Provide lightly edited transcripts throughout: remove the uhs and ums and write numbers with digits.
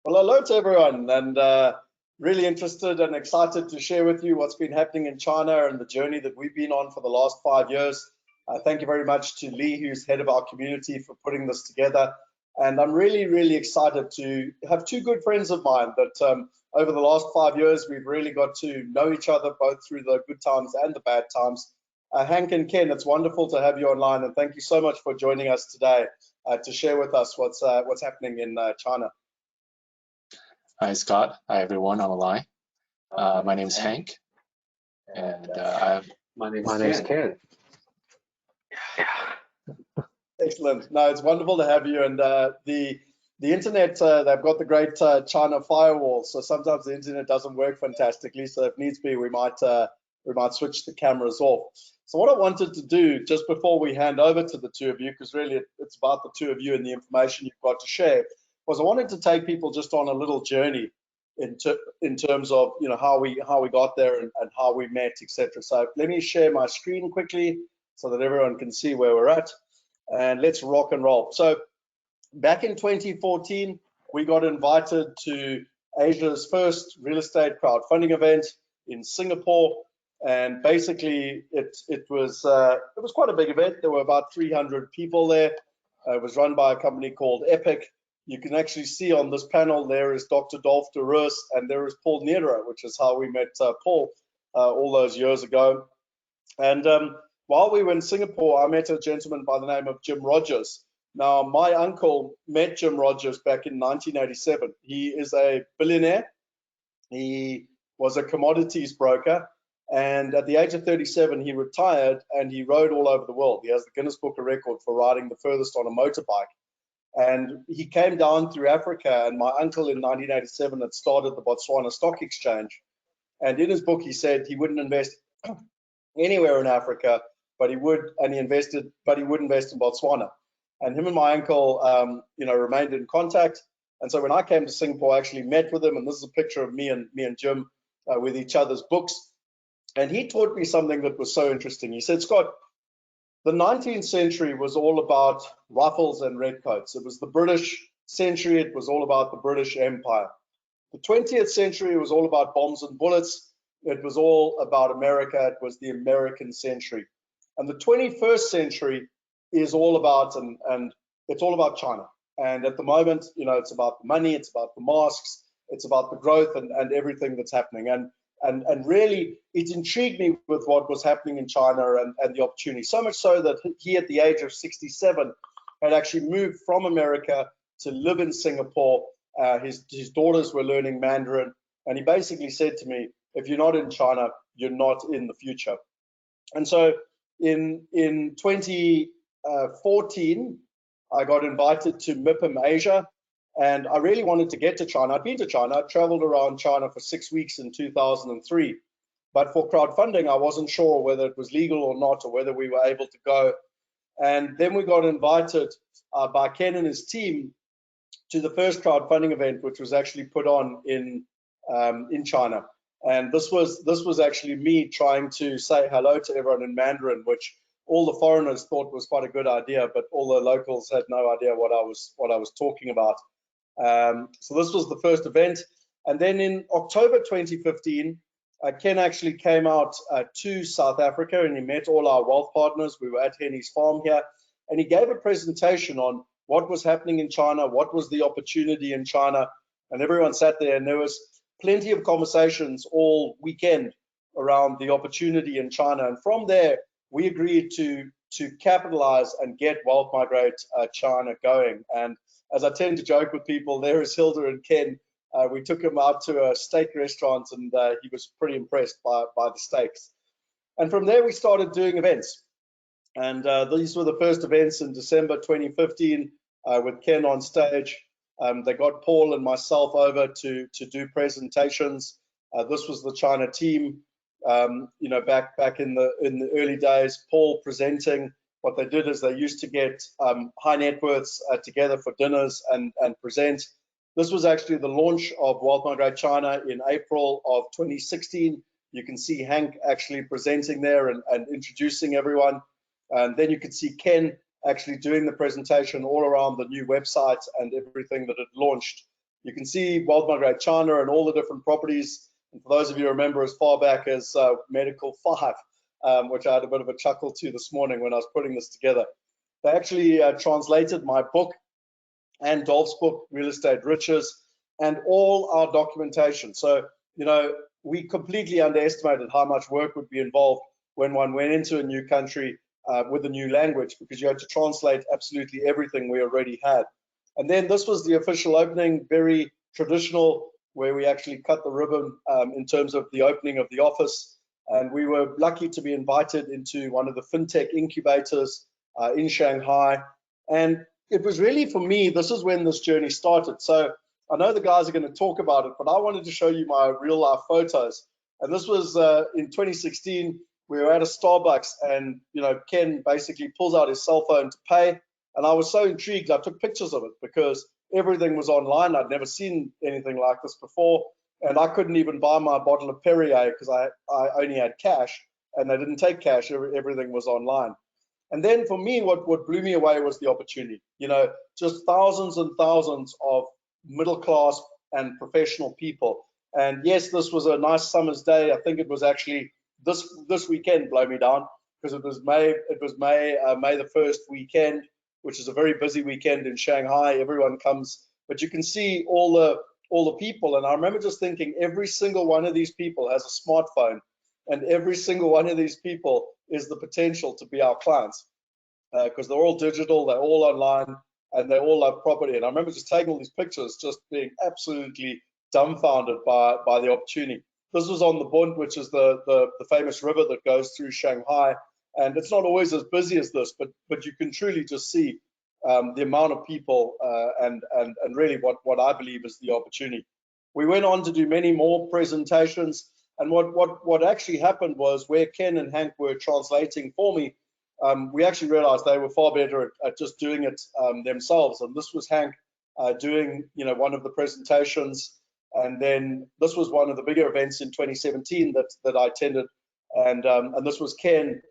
Well, hello to everyone, and really interested and excited to share with you what's been happening in China and the journey that we've been on for the last 5 years. Thank you very much to Lee, who's head of our community, for putting this together. And I'm really excited to have two good friends of mine that over the last 5 years, we've really got to know each other, both through the good times and the bad times. Hank and Ken, it's wonderful to have you online, and thank you so much for joining us today to share with us what's happening in China. Hi, Scott. Hi, everyone on the line. My name is Hank, and my name is Ken. Excellent. No, it's wonderful to have you. And the internet, they've got the great China firewall, so sometimes the internet doesn't work fantastically. So if needs be, we might switch the cameras off. So what I wanted to do just before we hand over to the two of you, because really it's about the two of you and the information you've got to share, was I wanted to take people just on a little journey in terms of how we got there and how we met, etc. So let me share my screen quickly so that everyone can see where we're at, and let's rock and roll. So back in 2014, we got invited to Asia's first real estate crowdfunding event in Singapore, and basically it was quite a big event. There were about 300 people there. It was run by a company called Opaque. You can actually see on this panel there is Dr. Dolph de Roos, and there is Paul Nero, which is how we met Paul all those years ago. And while we were in Singapore, I met a gentleman by the name of Jim Rogers. Now, my uncle met Jim Rogers back in 1987. He is a billionaire. He was a commodities broker, and at the age of 37, he retired and he rode all over the world. He has the Guinness Book of Record for riding the furthest on a motorbike. And he came down through Africa, and my uncle in 1987 had started the Botswana Stock Exchange. And in his book, he said he wouldn't invest anywhere in Africa, but he would invest in Botswana. And him and my uncle, remained in contact. And so when I came to Singapore, I actually met with him, and this is a picture of me and Jim with each other's books. And he taught me something that was so interesting. He said, Scott, the 19th century was all about rifles and redcoats. It was the British century. It was all about the British Empire. The 20th century was all about bombs and bullets. It was all about America. It was the American century. And the 21st century is all about, and it's all about China. And at the moment, it's about the money, it's about the masks, it's about the growth and everything that's happening. And really, it intrigued me with what was happening in China and the opportunity, so much so that he, at the age of 67, had actually moved from America to live in Singapore. His daughters were learning Mandarin, and he basically said to me, if you're not in China, you're not in the future. And so in 2014, I got invited to MIPIM Asia, and I really wanted to get to China. I'd been to China. I traveled around China for 6 weeks in 2003. But for crowdfunding, I wasn't sure whether it was legal or not, or whether we were able to go. And then we got invited by Ken and his team to the first crowdfunding event, which was actually put on in China. And this was actually me trying to say hello to everyone in Mandarin, which all the foreigners thought was quite a good idea, but all the locals had no idea what I was talking about. So this was the first event. And then in October 2015, Ken actually came out to South Africa, and he met all our wealth partners. We were at Henny's farm here, and he gave a presentation on what was happening in China, what was the opportunity in China, and everyone sat there, and there was plenty of conversations all weekend around the opportunity in China. And from there, we agreed to capitalize and get Wealth Migrate China going. And as I tend to joke with people, there is Hilda and Ken. We took him out to a steak restaurant, and he was pretty impressed by the steaks. And from there, we started doing events. And these were the first events in December 2015 with Ken on stage. They got Paul and myself over to do presentations. This was the China team, back in the early days. Paul presenting. What they did is they used to get high net worths together for dinners and present. This was actually the launch of Wealth Migrate China in April of 2016. You can see Hank actually presenting there and introducing everyone. And then you could see Ken actually doing the presentation all around the new website and everything that had launched, You can see WealthE Migrate China and all the different properties. And for those of you who remember as far back as Medical 5, which I had a bit of a chuckle to this morning when I was putting this together. They actually translated my book and Dolph's book, Real Estate Riches, and all our documentation. So, you know, we completely underestimated how much work would be involved when one went into a new country with a new language, because you had to translate absolutely everything we already had. And then this was the official opening, very traditional, where we actually cut the ribbon in terms of the opening of the office. And we were lucky to be invited into one of the Fintech incubators in Shanghai. And it was really, for me, this is when this journey started. So I know the guys are going to talk about it, but I wanted to show you my real life photos. And this was in 2016. We were at a Starbucks, and you know, Ken basically pulls out his cell phone to pay. And I was so intrigued, I took pictures of it because everything was online. I'd never seen anything like this before. And I couldn't even buy my bottle of Perrier because I only had cash, and they didn't take cash. Everything was online. And then for me, what blew me away was the opportunity. You know, just thousands and thousands of middle class and professional people. And yes, this was a nice summer's day. I think it was actually this weekend blow me down, because it was May the 1st weekend, which is a very busy weekend in Shanghai. Everyone comes, but you can see all the people. And I remember just thinking, every single one of these people has a smartphone, and every single one of these people is the potential to be our clients, because they're all digital, they're all online, and they all love property. And I remember just taking all these pictures, just being absolutely dumbfounded by the opportunity. This was on the Bund, which is the famous river that goes through Shanghai. And it's not always as busy as this, but you can truly just see the amount of people and really what I believe is the opportunity. We went on to do many more presentations, and what actually happened was, where Ken and Hank were translating for me, we actually realized they were far better at just doing it themselves. And this was Hank doing, you know, one of the presentations. And then this was one of the bigger events in 2017 that I attended. And this was Ken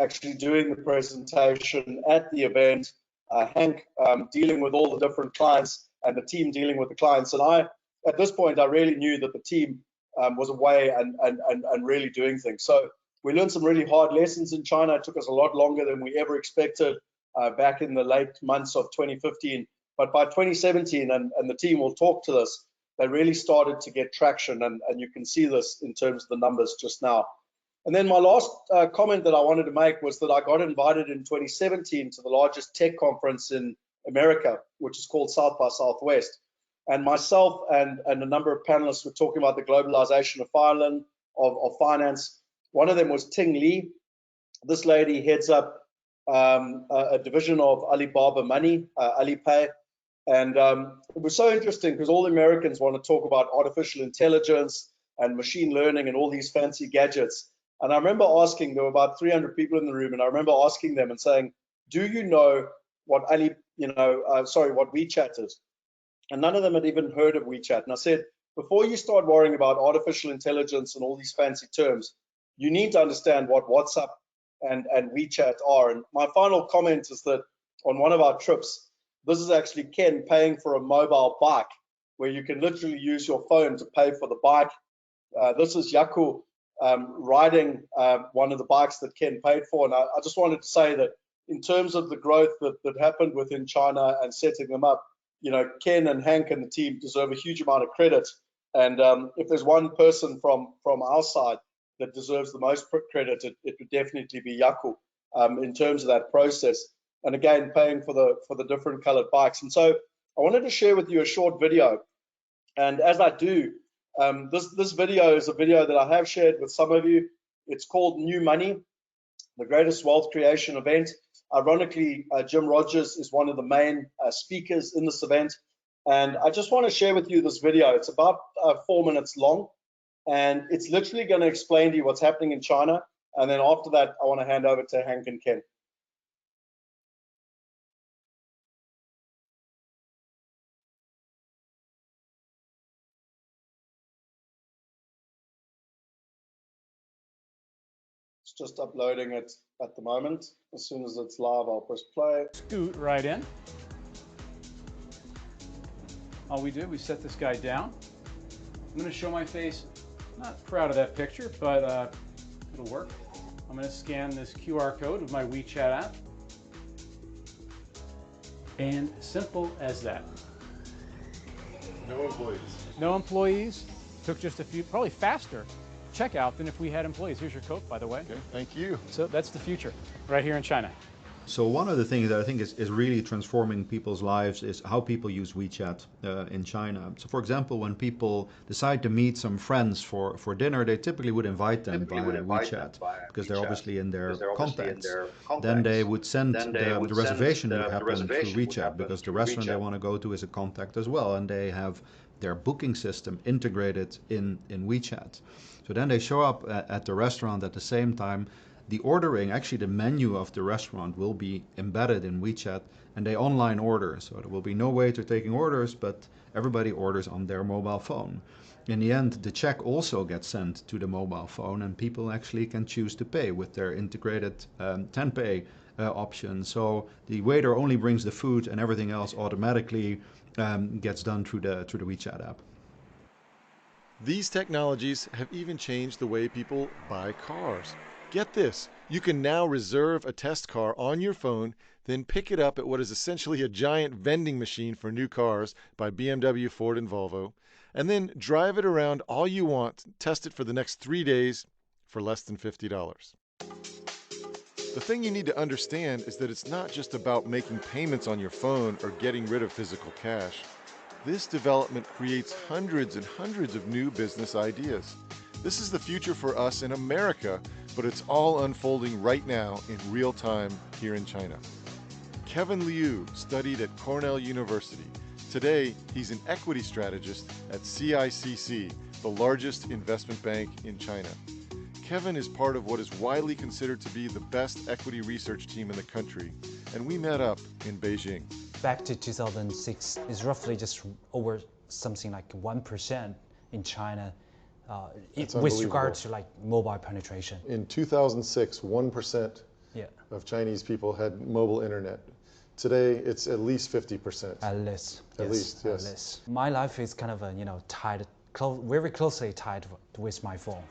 actually doing the presentation at the event, Hank dealing with all the different clients, and the team dealing with the clients. And at this point, I really knew that the team was away and really doing things. So we learned some really hard lessons in China. It took us a lot longer than we ever expected back in the late months of 2015. But by 2017, and the team will talk to this, they really started to get traction, and you can see this in terms of the numbers just now. And then my last comment that I wanted to make was that I got invited in 2017 to the largest tech conference in America, which is called South by Southwest. And myself and a number of panelists were talking about the globalization of finance. One of them was Ting Li. This lady heads up a division of Alibaba Money, Alipay. And it was so interesting because all the Americans want to talk about artificial intelligence and machine learning and all these fancy gadgets. And I remember asking, there were about 300 people in the room, and I remember asking them and saying, do you know what what WeChat is? And none of them had even heard of WeChat. And I said, before you start worrying about artificial intelligence and all these fancy terms, you need to understand what WhatsApp and WeChat are. And my final comment is that on one of our trips, this is actually Ken paying for a mobile bike, where you can literally use your phone to pay for the bike. This is Yaku riding one of the bikes that Ken paid for. And I just wanted to say that in terms of the growth that happened within China and setting them up, you know, Ken and Hank and the team deserve a huge amount of credit. And if there's one person from our side that deserves the most credit, it would definitely be Yaku in terms of that process. And again, paying for the different colored bikes. And so I wanted to share with you a short video. And as I do, this video is a video that I have shared with some of you. It's called New Money, the greatest wealth creation event. Ironically, Jim Rogers is one of the main speakers in this event. And I just want to share with you this video. It's about 4 minutes long, and it's literally going to explain to you what's happening in China. And then after that, I want to hand over to Hank and Ken. It's just uploading it at the moment. As soon as it's live, I'll press play. Scoot right in. all we did, we set this guy down. I'm going to show my face. Not proud of that picture, but it'll work. I'm going to scan this QR code with my WeChat app. And simple as that. No employees. No employees. Took just a few, probably faster checkout than if we had employees. Here's your Coke, by the way. Okay, thank you. So that's the future, right here in China. So one of the things that I think is really transforming people's lives is how people use WeChat in China. So for example, when people decide to meet some friends for dinner, they typically would invite them via WeChat because they're obviously in their contacts. Then they would send the reservation would happen through WeChat because the restaurant they want to go to is a contact as well, and they have their booking system integrated in WeChat. So then they show up at the restaurant at the same time. The ordering, actually the menu of the restaurant will be embedded in WeChat, and they online order. So there will be no waiter taking orders, but everybody orders on their mobile phone. In the end, the check also gets sent to the mobile phone, and people actually can choose to pay with their integrated Tenpay option. So the waiter only brings the food, and everything else automatically gets done through the WeChat app. These technologies have even changed the way people buy cars. Get this, you can now reserve a test car on your phone, then pick it up at what is essentially a giant vending machine for new cars by BMW, Ford, and Volvo, and then drive it around all you want, test it for the next 3 days for less than $50. The thing you need to understand is that it's not just about making payments on your phone or getting rid of physical cash. This development creates hundreds and hundreds of new business ideas. This is the future for us in America, but it's all unfolding right now in real time here in China. Kevin Liu studied at Cornell University. Today, he's an equity strategist at CICC, the largest investment bank in China. Kevin is part of what is widely considered to be the best equity research team in the country, and we met up in Beijing. Back to 2006, it's roughly just over something like 1% in China with regard to like mobile penetration. In 2006, 1% of Chinese people had mobile internet. Today, it's at least 50%. At least. At yes, least, yes. At least. My life is kind of, tied, very closely tied with my phone.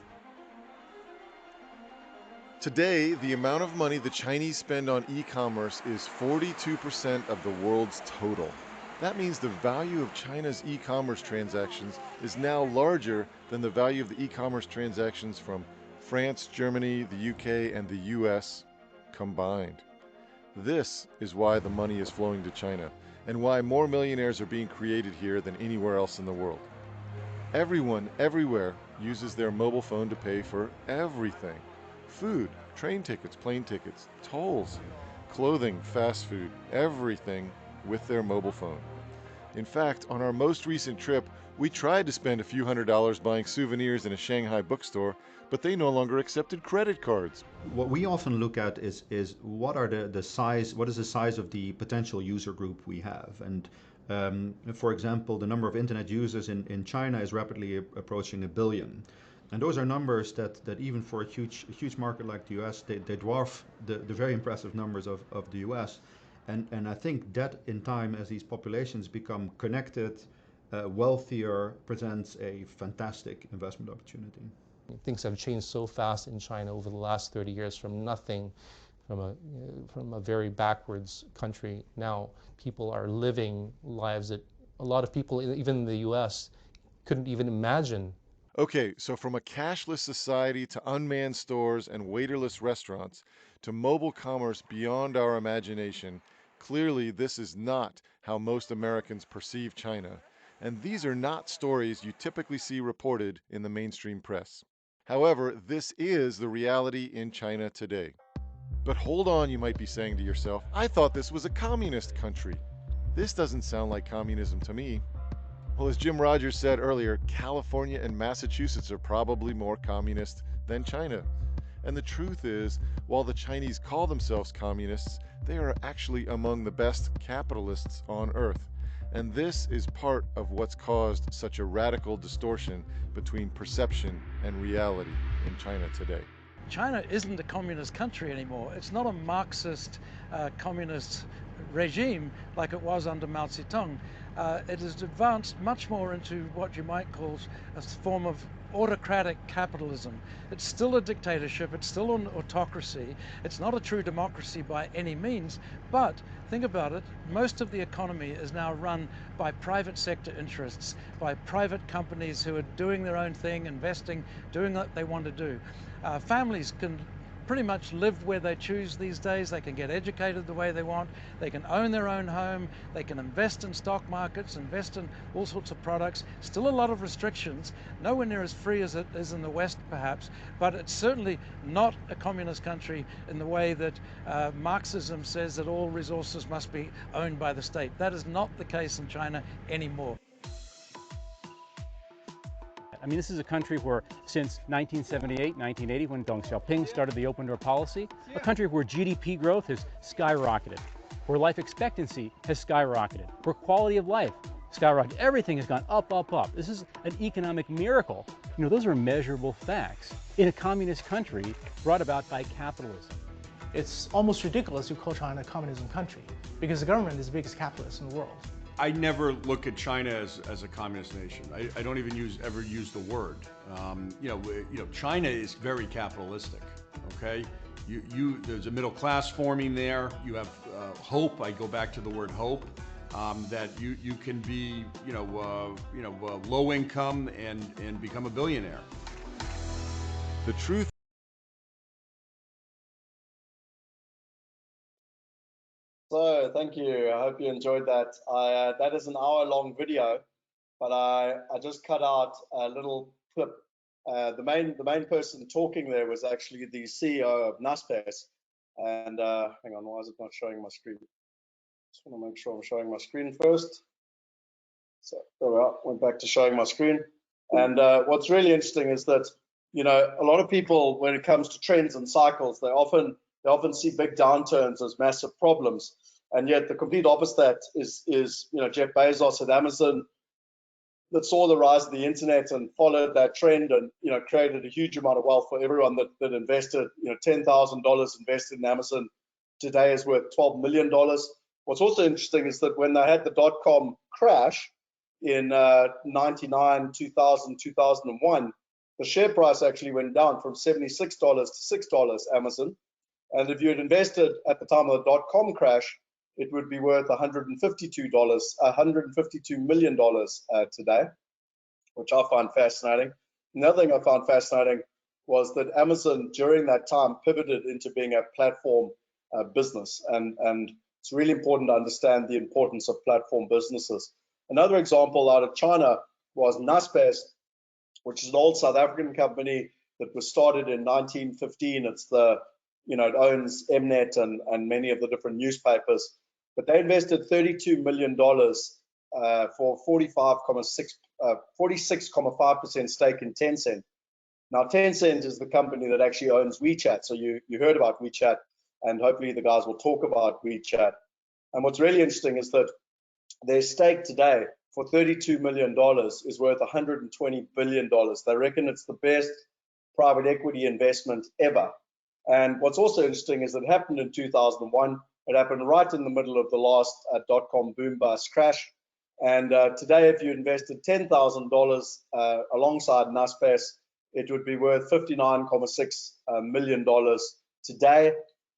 Today, the amount of money the Chinese spend on e-commerce is 42% of the world's total. That means the value of China's e-commerce transactions is now larger than the value of the e-commerce transactions from France, Germany, the UK, and the US combined. This is why the money is flowing to China, and why more millionaires are being created here than anywhere else in the world. Everyone, everywhere, uses their mobile phone to pay for everything. Food, train tickets, plane tickets, tolls, clothing, fast food, everything with their mobile phone. In fact, on our most recent trip, we tried to spend a few $100s buying souvenirs in a Shanghai bookstore, but they no longer accepted credit cards. What we often look at is what is the size of the potential user group we have. And for example, the number of internet users in China is rapidly approaching 1 billion. And those are numbers that even for a huge market like the US, they dwarf the very impressive numbers of the US. And I think that in time, as these populations become connected, wealthier, presents a fantastic investment opportunity. Things have changed so fast in China over the last 30 years from nothing, from a very backwards country. Now people are living lives that a lot of people, even in the US, couldn't even imagine. Okay, so from a cashless society to unmanned stores and waiterless restaurants to mobile commerce beyond our imagination, clearly this is not how most Americans perceive China. And these are not stories you typically see reported in the mainstream press. However, this is the reality in China today. But hold on, you might be saying to yourself, I thought this was a communist country. This doesn't sound like communism to me. Well, as Jim Rogers said earlier, California and Massachusetts are probably more communist than China. And the truth is, while the Chinese call themselves communists, they are actually among the best capitalists on earth. And this is part of what's caused such a radical distortion between perception and reality in China today. China isn't a communist country anymore. It's not a Marxist, communist regime like it was under Mao Zedong. It has advanced much more into what you might call a form of autocratic capitalism. It's still a dictatorship, it's still an autocracy, it's not a true democracy by any means, but think about it, most of the economy is now run by private sector interests, by private companies who are doing their own thing, investing, doing what they want to do. Families can pretty much live where they choose these days. They can get educated the way they want. They can own their own home. They can invest in stock markets, invest in all sorts of products. Still a lot of restrictions, nowhere near as free as it is in the West perhaps, but it's certainly not a communist country in the way that Marxism says that all resources must be owned by the state. That is not the case in China anymore. I mean, this is a country where since 1978, 1980, when Deng Xiaoping started the open door policy, a country where GDP growth has skyrocketed, where life expectancy has skyrocketed, where quality of life skyrocketed. Everything has gone up, up, up. This is an economic miracle. You know, those are measurable facts in a communist country brought about by capitalism. It's almost ridiculous to call China a communism country because the government is the biggest capitalist in the world. I never look at China as a communist nation. I don't even ever use the word. China is very capitalistic. Okay, there's a middle class forming there. You have hope. I go back to the word hope. That you can be low income and become a billionaire. The truth. So thank you. I hope you enjoyed that. That is an hour-long video, but I just cut out a little clip. The main person talking there was actually the CEO of Naspers. And hang on, why is it not showing my screen? Just want to make sure I'm showing my screen first. So there we are. Went back to showing my screen. And what's really interesting is that a lot of people, when it comes to trends and cycles, they often see big downturns as massive problems, and yet the complete opposite is Jeff Bezos at Amazon, that saw the rise of the internet and followed that trend, and created a huge amount of wealth for everyone that invested. $10,000 invested in Amazon today is worth $12 million. What's also interesting is that when they had the dot-com crash in 99, 2000, 2001, the share price actually went down from $76 to $6, Amazon. And if you had invested at the time of the dot-com crash, it would be worth $152 million today, which I find fascinating. Another thing I found fascinating was that Amazon during that time pivoted into being a platform business, and it's really important to understand the importance of platform businesses. Another example out of China was Naspers, which is an old South African company that was started in 1915. It's it owns Mnet and many of the different newspapers, but they invested $32 million for 46.5% stake in Tencent. Now, Tencent is the company that actually owns WeChat. So you heard about WeChat, and hopefully the guys will talk about WeChat. And what's really interesting is that their stake today for $32 million is worth $120 billion. They reckon it's the best private equity investment ever. And what's also interesting is that it happened in 2001. It happened right in the middle of the last dot-com boom bust crash. And today, if you invested $10,000 alongside Naspers, it would be worth $59.6 million today.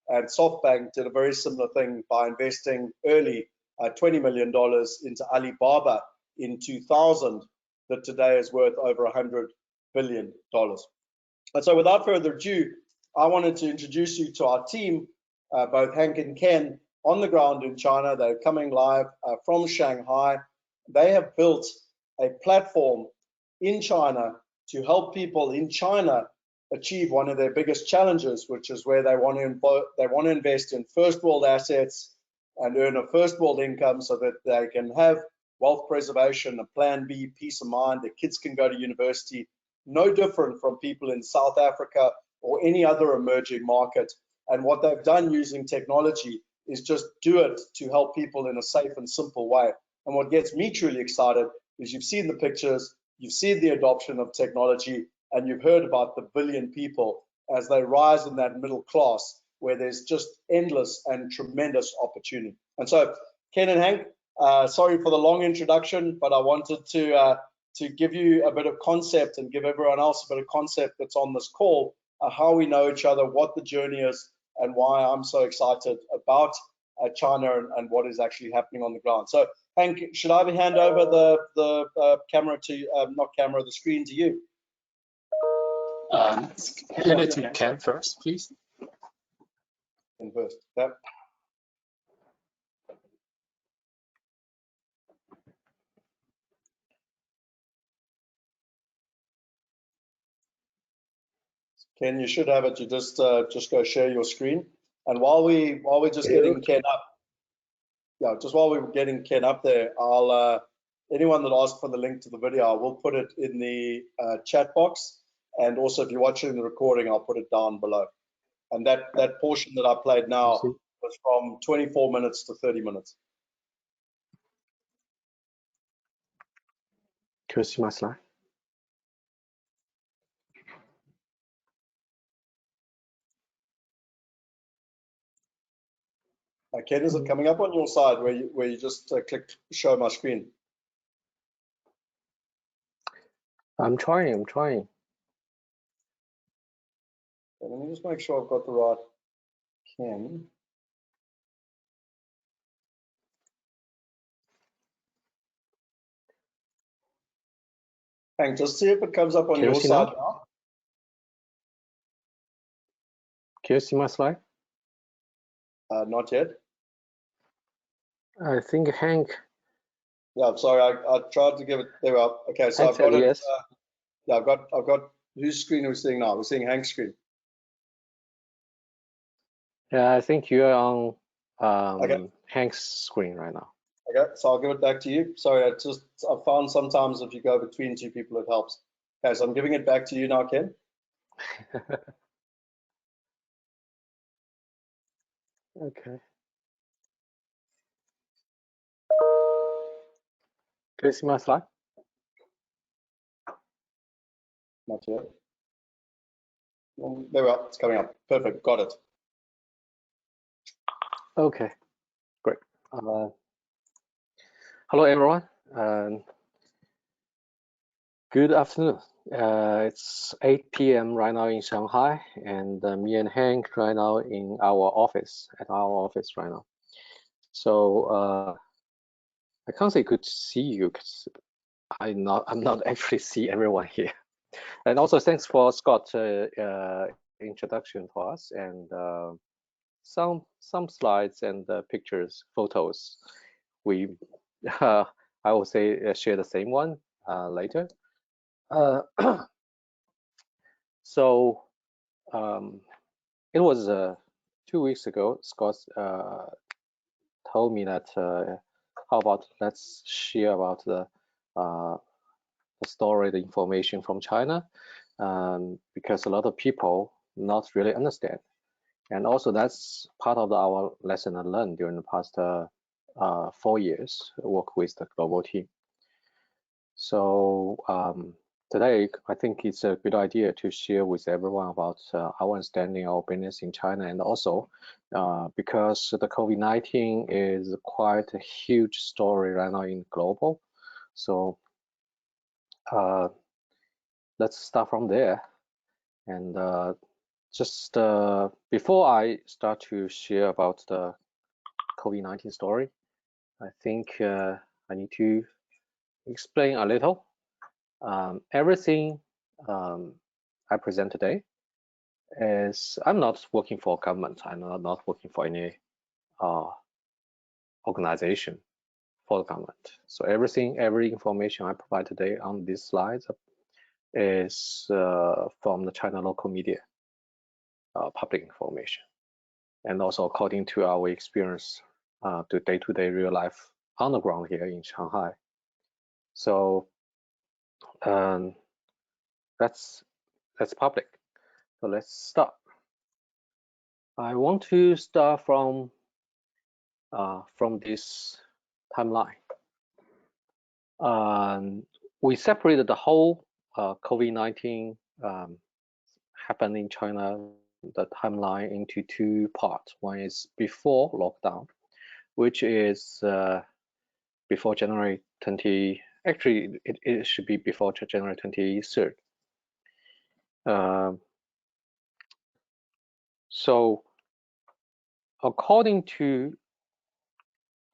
And SoftBank did a very similar thing by investing early $20 million into Alibaba in 2000, that today is worth over $100 billion. And so without further ado, I wanted to introduce you to our team, both Hank and Ken, on the ground in China. They're coming live from Shanghai. They have built a platform in China to help people in China achieve one of their biggest challenges, which is where they want to invest in first world assets and earn a first world income so that they can have wealth preservation, a plan B, peace of mind, their kids can go to university, no different from people in South Africa or any other emerging market. And what they've done using technology is just do it to help people in a safe and simple way. And what gets me truly excited is you've seen the pictures, you've seen the adoption of technology, and you've heard about the billion people as they rise in that middle class where there's just endless and tremendous opportunity. And so, Ken and Hank, sorry for the long introduction, but I wanted to give you a bit of concept and give everyone else a bit of concept that's on this call, how we know each other, what the journey is, and why I'm so excited about China and what is actually happening on the ground. So, Hank, should I hand over the camera to, not camera, the screen to you? Hand it to Ken first, please. Ken first. Yep. Ken, you should have it. You just go share your screen. And while we're just getting Ken up, yeah, just while we're getting Ken up there, I'll anyone that asked for the link to the video, I will put it in the chat box. And also, if you're watching the recording, I'll put it down below. And that portion that I played now was from 24 minutes to 30 minutes. Can you see my slide? Ken, is it coming up on your side where you just click show my screen? I'm trying. Okay, let me just make sure I've got the right Ken. Hank, just see if it comes up on your side now. Can you see my slide? Not yet. I think Hank. Yeah, I'm sorry. I tried to give it. There we are. Okay, so Hank I've got it. Yes. Yeah, I've got whose screen are we seeing now? We're seeing Hank's screen. Yeah, I think you're on Okay. Hank's screen right now. Okay, so I'll give it back to you. Sorry, I found sometimes if you go between two people, it helps. Okay, so I'm giving it back to you now, Ken. Okay. Can you see my slide? Not yet. There we are. It's coming up. Perfect. Got it. Okay, great. Hello, everyone. Good afternoon. It's 8 p.m. right now in Shanghai, and me and Hank right now in our office, right now. So I can't say good to see you because I'm not actually see everyone here. And also thanks for Scott's introduction for us, and some slides and pictures, photos. We I will say share the same one later. So it was 2 weeks ago. Scott told me that how about let's share about the story, the information from China, because a lot of people not really understand. And also that's part of our lesson I learned during the past 4 years work with the global team. So today, I think it's a good idea to share with everyone about our understanding of business in China, and also because the COVID-19 is quite a huge story right now in global. So let's start from there. And just before I start to share about the COVID-19 story, I think I need to explain a little. Everything I present today is, I'm not working for government. I'm not working for any organization for the government. So every information I provide today on these slides is from the China local media, public information, and also according to our experience, to day-to-day real life on the ground here in Shanghai. So that's public. So let's start. I want to start from this timeline. We separated the whole COVID-19 happened in China, the timeline, into two parts. One is before lockdown, which is before January 20. Actually, it should be before January 23rd. So, according to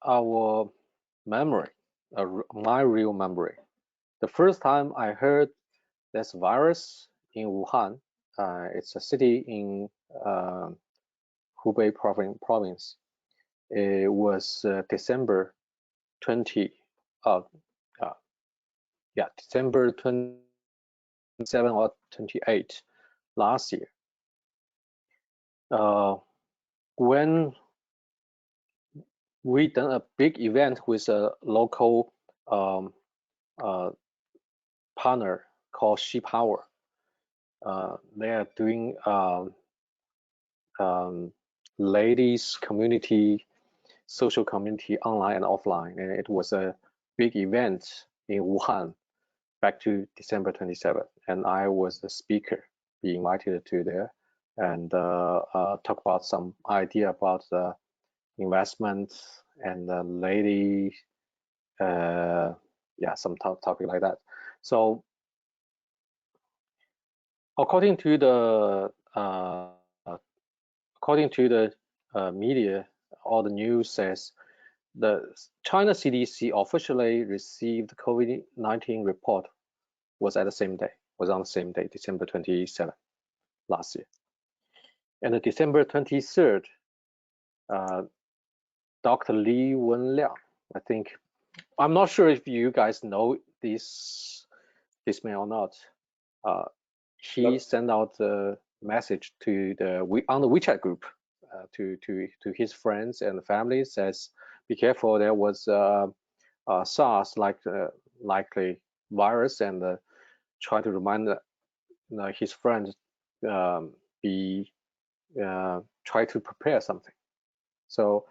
our memory, my real memory, the first time I heard this virus in Wuhan, it's a city in Hubei province. It was December 20. December 27 or 28 last year. When we done a big event with a local partner called She Power. They are doing ladies community, social community online and offline, and it was a big event in Wuhan back to December 27th, and I was the speaker, be invited to there and talk about some idea about the investment and the lady, some topic like that. So according to the media, all the news says the China CDC officially received COVID-19 report was on the same day, December 27th last year. And the December 23rd, Dr. Li Wenliang, I think, I'm not sure if you guys know this man or not. He sent out a message to on the WeChat group to his friends and family, says, be careful, there was SARS likely virus, and try to remind his friends try to prepare something. So,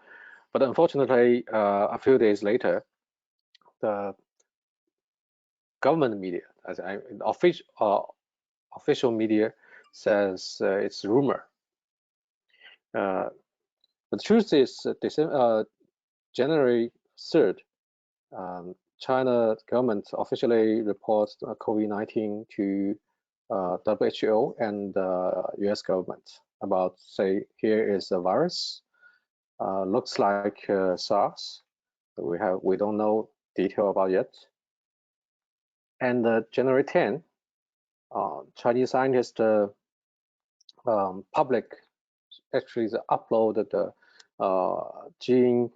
but unfortunately, a few days later, the government media, official media, says it's rumor. The truth is, January 3rd, China government officially reports COVID-19 to WHO and US government about, say, here is a virus, looks like SARS. We don't know detail about yet. And January 10, Chinese scientists public actually uploaded the gene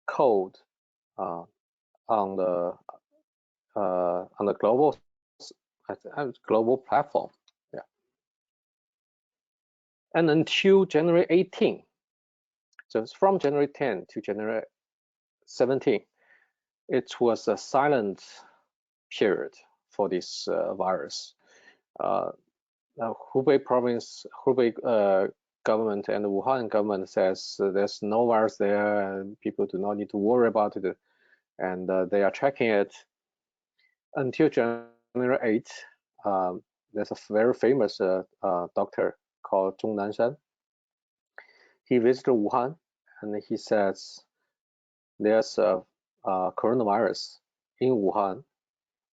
code on the global platform. Yeah. And until January 18, so it's from January 10 to January 17, it was a silent period for this virus. Hubei province, Hubei government and the Wuhan government says there's no virus there and people do not need to worry about it, and they are tracking it until January 8. There's a very famous doctor called Zhong Nanshan. He visited Wuhan and he says there's a coronavirus in Wuhan,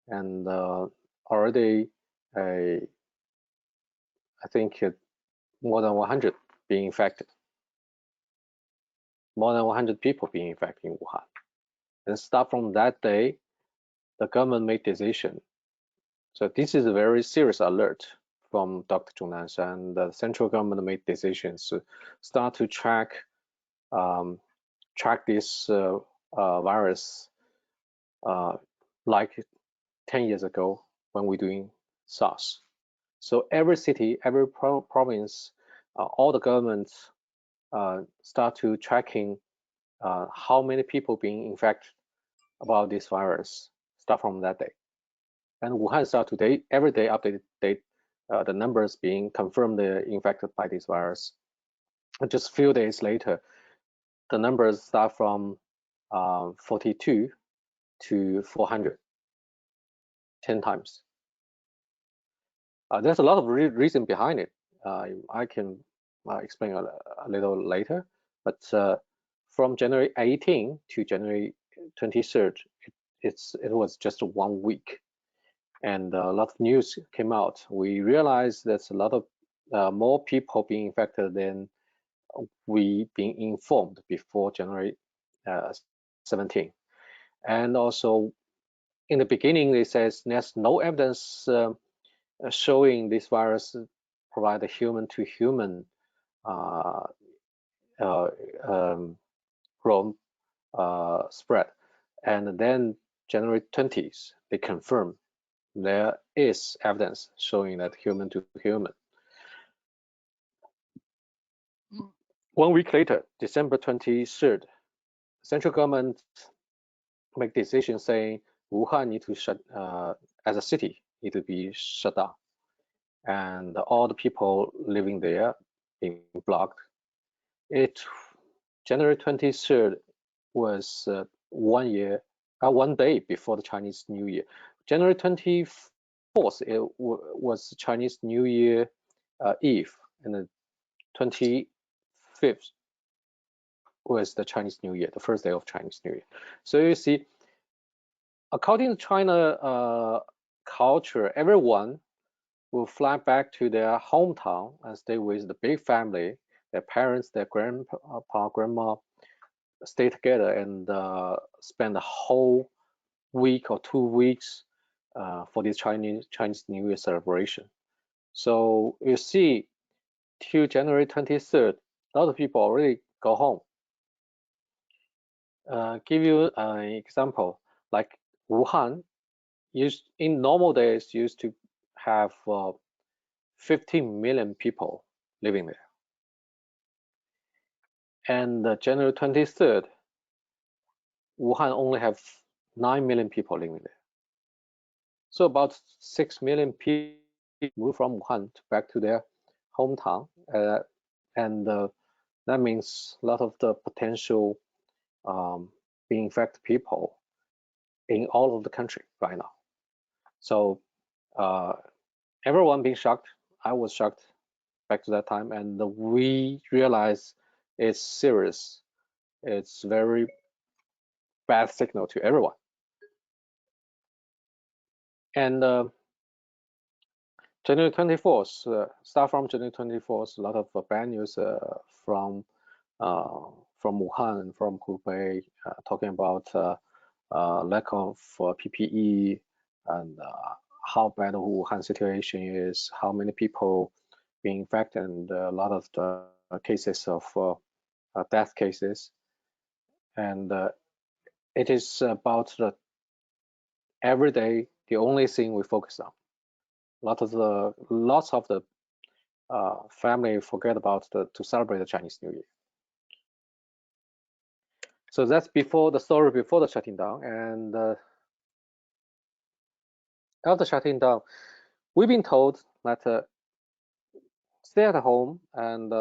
and already I think more than 100 being infected. More than 100 people being infected in Wuhan. And start from that day, the government made decision. So this is a very serious alert from Dr. Zhong Nanshan. The central government made decisions to start to track this virus like 10 years ago when we're doing SARS. So every city, every province, all the governments start to tracking how many people being infected about this virus, start from that day. And Wuhan start today, every day updated the numbers being confirmed they're infected by this virus. And just a few days later, the numbers start from 42 to 400, 10 times. There's a lot of reason behind it. I can explain a little later, but from January 18 to January 23rd, it was just 1 week, and a lot of news came out. We realized there's a lot of more people being infected than we being informed before January 17. And also, in the beginning, it says there's no evidence showing this virus provide a human-to-human spread. And then January 20th, they confirmed there is evidence showing that human-to-human. 1 week later, December 23rd, central government make decision saying Wuhan need to shut, as a city, need to be shut down, and all the people living there being blocked. January 23rd was 1 day before the Chinese New Year. January 24th was Chinese New Year Eve, and the 25th was the Chinese New Year, the first day of Chinese New Year. So you see, according to China culture, everyone will fly back to their hometown and stay with the big family, their parents, their grandpa, grandma, stay together and spend a whole week or 2 weeks for this Chinese New Year celebration. So you see, till January 23rd, a lot of people already go home. Give you an example, like Wuhan, in normal days used to have 15 million people living there. And January 23rd, Wuhan only have 9 million people living there. So about 6 million people move from Wuhan back to their hometown. And that means a lot of the potential being infected people in all of the country right now. So everyone being shocked. I was shocked back to that time, and we realized it's serious. It's very bad signal to everyone. And January 24th, start from January 24th, a lot of bad news from Wuhan and from Hubei, talking about lack of PPE and how bad the Wuhan situation is, how many people being infected, and a lot of the cases of death cases. And it is about every day the only thing we focus on. Lots of the family forget about to celebrate the Chinese New Year. So that's before the story before the shutting down. And after shutting down, we've been told that stay at home and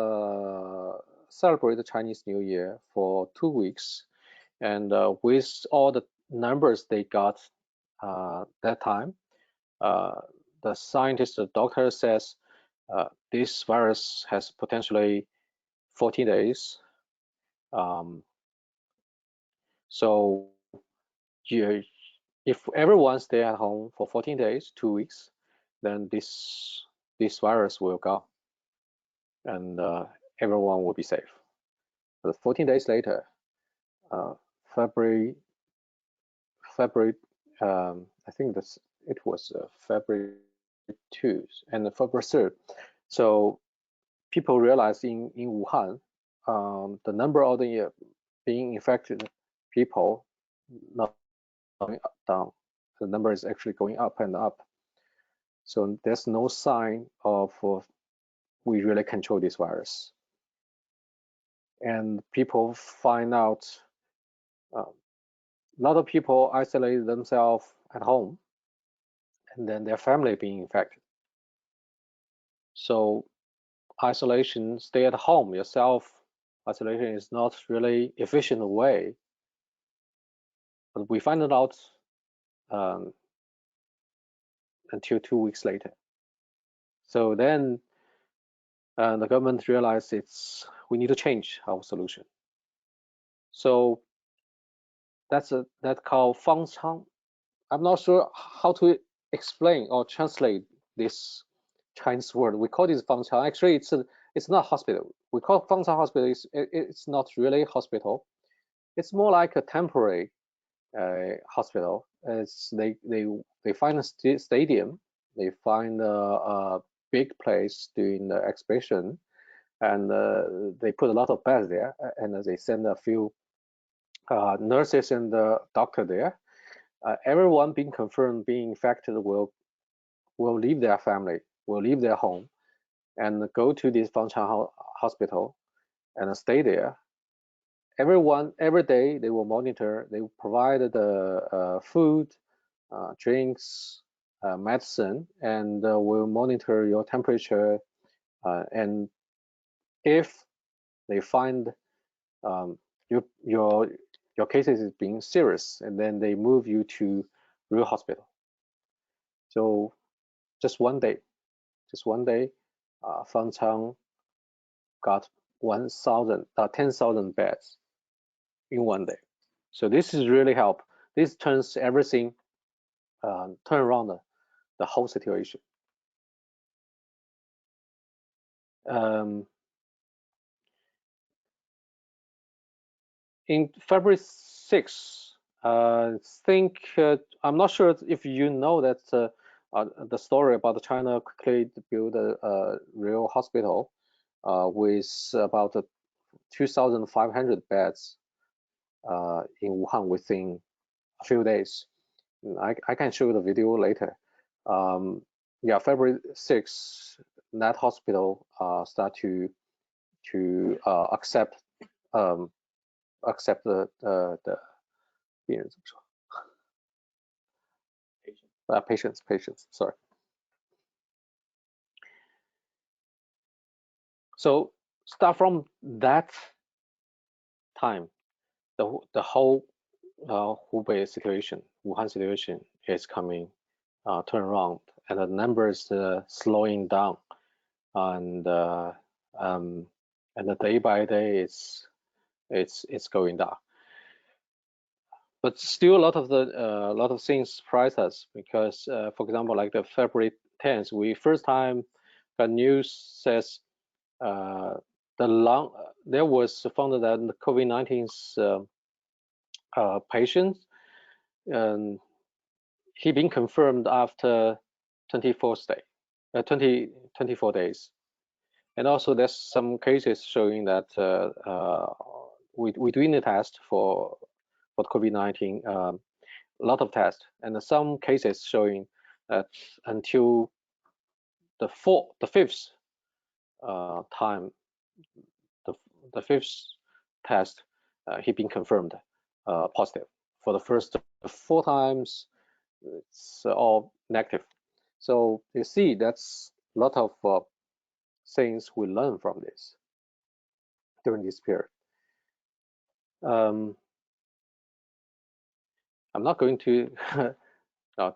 celebrate the Chinese New Year for 2 weeks. And with all the numbers they got that time, the scientist, the doctor says this virus has potentially 14 days. So if everyone stay at home for 14 days, 2 weeks, then this virus will go, and everyone will be safe. But 14 days later, February, I think it was February 2 and February 3rd. So people realized in Wuhan, the number of the being infected people not going down. The number is actually going up and up. So there's no sign of we really control this virus. And people find out a lot of people isolate themselves at home, and then their family being infected. So isolation, stay at home yourself, isolation is not really efficient way. But we find it out until 2 weeks later. So then the government realized we need to change our solution. So that's called Fangchang. I'm not sure how to explain or translate this Chinese word. We call this Fangchang. Actually, it's not hospital. We call Fangchang hospital. It's not really a hospital. It's more like a temporary hospital. They find a stadium. They find a big place doing the exhibition, and they put a lot of beds there, and they send a few nurses and the doctor there. Everyone being confirmed being infected will leave their family, will leave their home, and go to this Fangchang hospital and stay there. Everyone, every day, they will monitor. They will provide the food, drinks, medicine, and will monitor your temperature. And if they find your cases is being serious, and then they move you to real hospital. So just one day, Fangchang got 10,000 beds in one day. So this is really help. This turns everything, turn around the whole situation. In February 6th, I think I'm not sure if you know that the story about China quickly build a real hospital with about 2,500 beds in Wuhan within a few days. I can show you the video later. Yeah, February 6th, that hospital start to accept the patients. Sorry. So start from that time, the whole Hubei situation, Wuhan situation is coming turn around, and the numbers slowing down, and the day by day it's going down. But still, a lot of things surprise us, because, for example, like the February 10th, we first time got news says there was found that the COVID-19's patient, and he been confirmed after 24 days. And also there's some cases showing that we doing the test for COVID-19, a lot of tests, and some cases showing that until the fifth time, the fifth test, he been confirmed positive. For the first 4 times, it's all negative. So you see, that's a lot of things we learn from this during this period. I'm not going to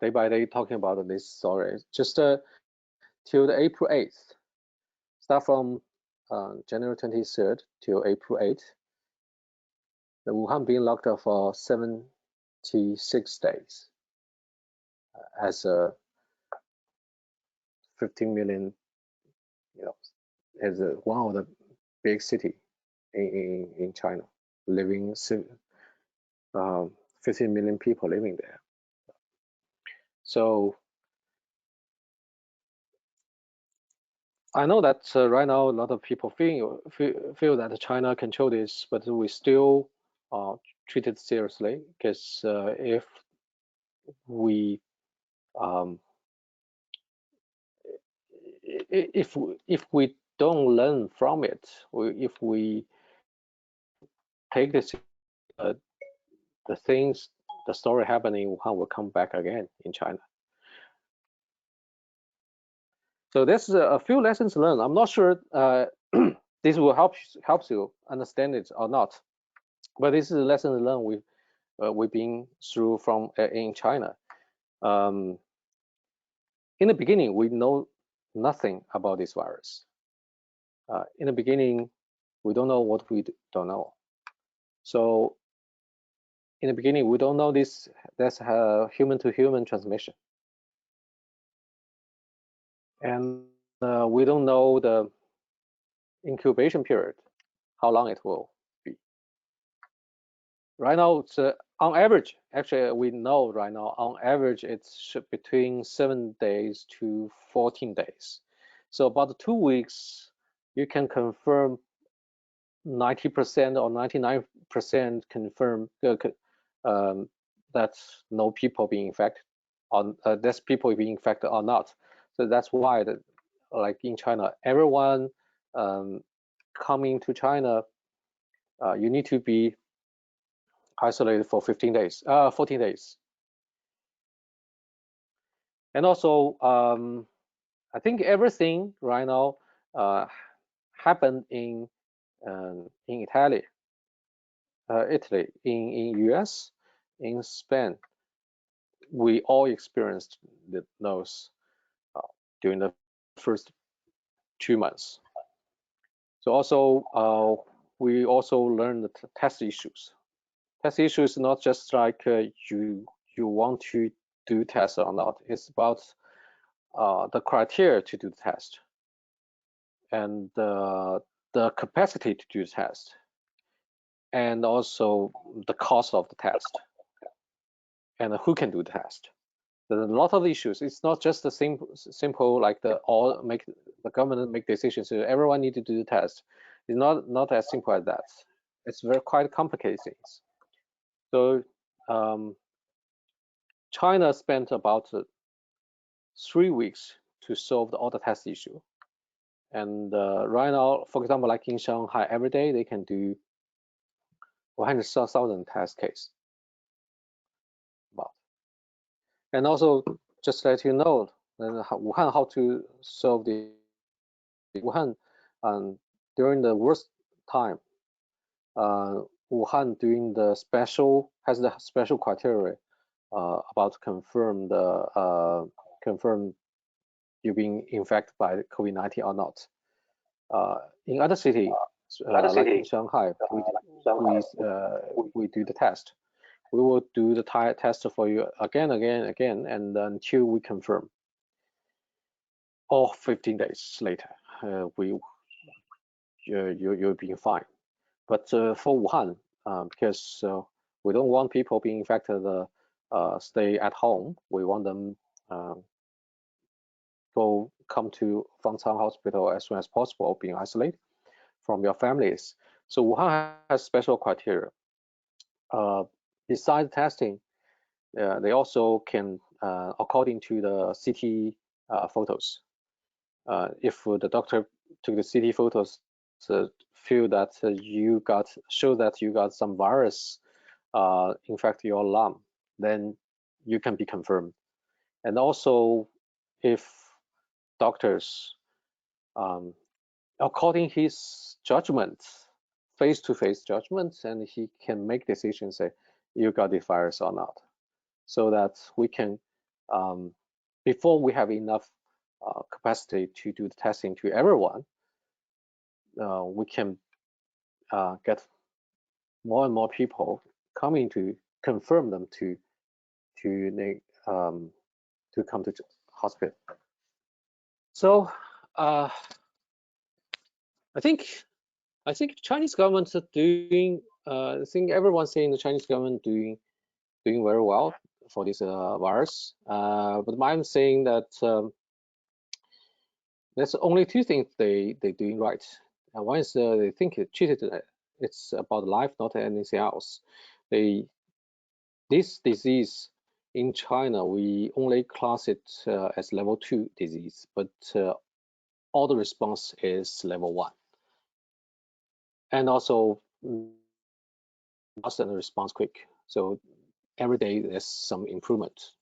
day by day talking about this story. Just till the April 8th, start from January 23rd till April 8th, the Wuhan being locked up for 76 days as a 15 million, as one of the big city in China, living 15 million people living there. So I know that right now a lot of people feel that China control this, but we still treat it seriously, because if we don't learn from it, if we take this, the story happening in Wuhan will come back again in China. So there's a few lessons learned. I'm not sure this will helps you understand it or not, but this is a lesson learned we've been through from in China. In the beginning, we know nothing about this virus. In the beginning, we don't know what we don't know. So in the beginning, we don't know that's a human-to-human transmission. And we don't know the incubation period, how long it will be. Right now, it's on average, actually, we know right now, on average, it's between 7 days to 14 days. So about 2 weeks, you can confirm 90% or 99% confirm that no people being infected, or there's people being infected or not. So that's why, like in China, everyone coming to China, you need to be isolated for 14 days. And also, I think everything right now happened in Italy, in US, in Spain. We all experienced those during the first 2 months. So also, we also learned the test issues. Test issues not just like you want to do tests or not. It's about the criteria to do the test and the capacity to do the test, and also the cost of the test and who can do the test. There's a lot of issues. It's not just the simple like the government make decisions. So everyone need to do the test. It's not as simple as that. It's quite complicated things. So China spent about 3 weeks to solve all the test issue. And right now, for example, like in Shanghai, every day they can do 100,000 test cases. And also, just to let you know, Wuhan, how to solve the Wuhan during the worst time. Wuhan doing the has the special criteria about confirm you being infected by COVID-19 or not. In other cities, like in Shanghai, we do the test. We will do the test for you again, and until we confirm. Or 15 days later, you'll be fine. But for Wuhan, because we don't want people being infected stay at home, we want them come to Fangcang Hospital as soon as possible, being isolated from your families. So Wuhan has special criteria. Besides testing, they also can, according to the CT photos, if the doctor took the CT photos to feel that show that you got some virus infect your lung, then you can be confirmed. And also, if doctors, according his judgment, face-to-face judgment, and he can make decisions, say you got the virus or not, so that we can, before we have enough capacity to do the testing to everyone, we can get more and more people coming to confirm them to come to hospital. So I think Chinese government are doing. I think everyone's saying the Chinese government doing very well for this virus. But I'm saying that there's only 2 things they doing right. And one is they think it's about life, not anything else. This disease in China, we only class it as level 2 disease, but all the response is level 1. And also, fast and response quick. So every day there's some improvement.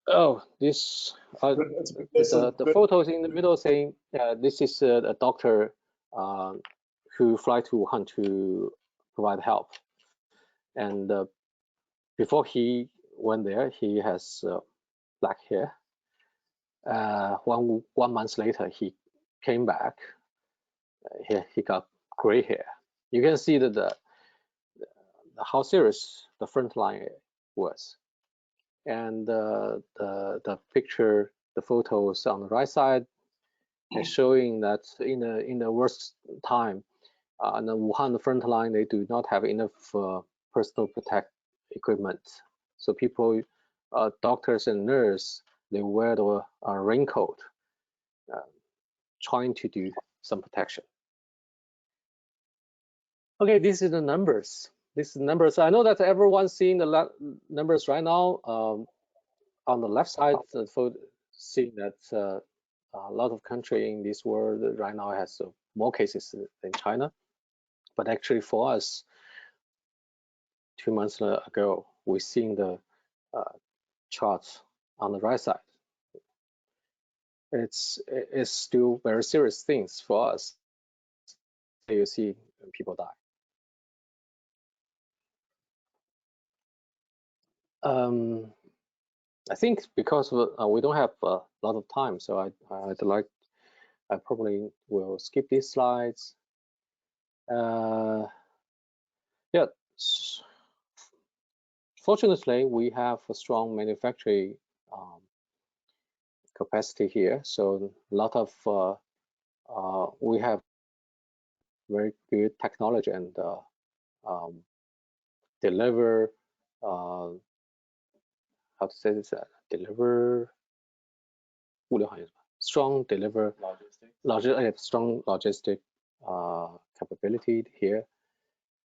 Oh, this the photos in the middle saying this is a doctor who fly to Wuhan to provide help, and before he went there, he has black hair. 1 month later, he came back, he got gray hair. You can see that how serious the front line was. And the picture, the photos on the right side is showing that in the worst time, in the Wuhan front line, they do not have enough personal protect equipment. So people, doctors and nurses, they wear the raincoat, trying to do some protection. Okay, this is the numbers. This is numbers. I know that everyone's seeing the numbers right now. On the left side, the photo, seeing that a lot of countries in this world right now has more cases than China. But actually, for us, 2 months ago, we're seeing the charts on the right side. It's still very serious things for us. You see people die. I think because we don't have a lot of time, so I probably will skip these slides. Yeah, fortunately, we have a strong manufacturing capacity here, so a lot of we have very good technology and deliver how to say this, deliver strong deliver strong logistic capability here.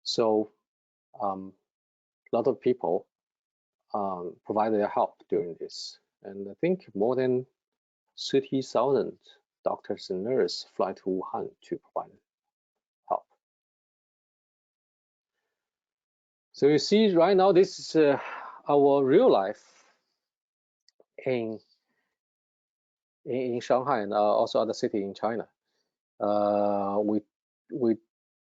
So a lot of people provide their help during this, and I think more than 30,000 doctors and nurses fly to Wuhan to provide help. So you see right now, this is our real life in Shanghai and also other cities in China. We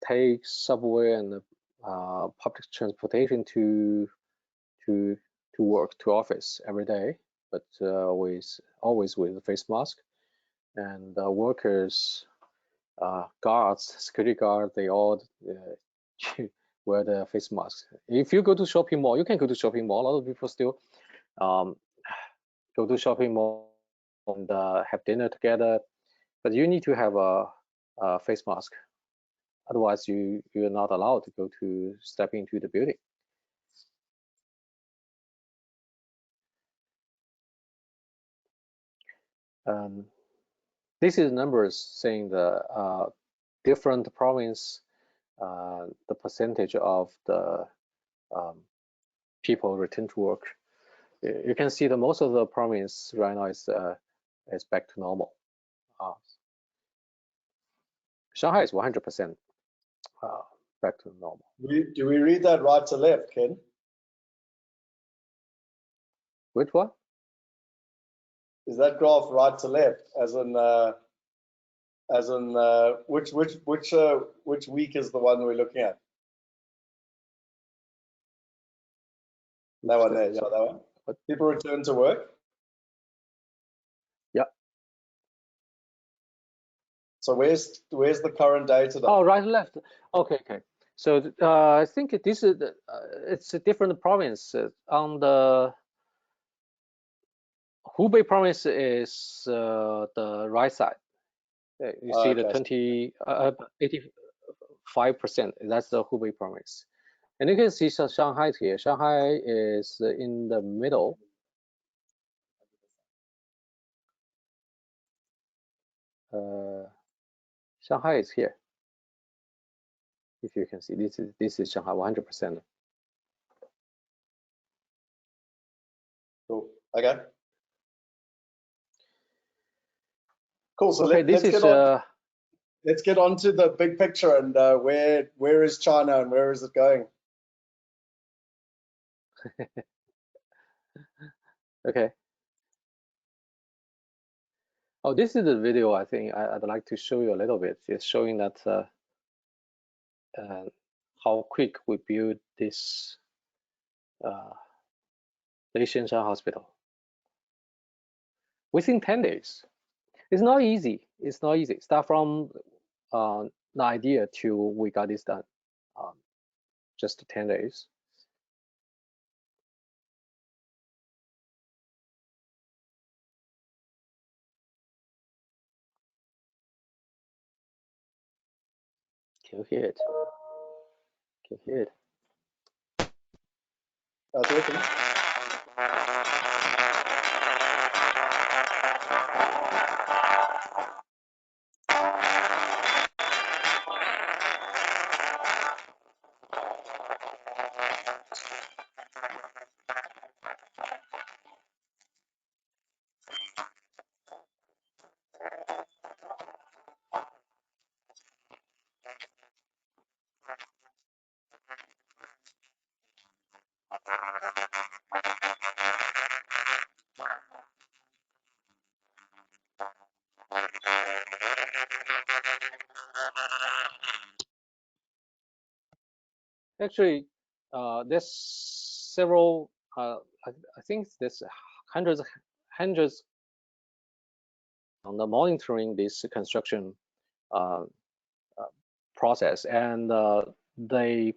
take subway and public transportation to work, to office every day, but always with a face mask. And workers, guards, security guards, they all wear the face masks. If you go to shopping mall, you can go to shopping mall. A lot of people still go to shopping mall and have dinner together, but you need to have a face mask. Otherwise, you're not allowed to step into the building. This is numbers saying the different province, the percentage of the people return to work. You can see that most of the province right now is back to normal. Shanghai is 100% back to normal. Do we read that right to left, Ken? Which one? Is that graph right to left, as in which week is the one we're looking at? That one there, yeah, that one. People return to work. Yeah. So where's the current data? Oh, right, left. Okay. So I think this is it's a different province. On the Hubei province is the right side. You see the 85%. That's the Hubei province, and you can see Shanghai here. Shanghai is in the middle. Shanghai is here. If you can see, this is Shanghai 100%. Cool. Okay. Cool. So okay, let's get on to the big picture and where is China and where is it going? Okay. Oh, this is the video I think I'd like to show you a little bit. It's showing that how quick we build this Shenzhen hospital within 10 days. It's not easy. It's not easy. Start from the idea till we got this done. Just 10 days. Can you hear it? Can you hear it? That's working. Actually, there's several. I think there's hundreds on the monitoring this construction process, and they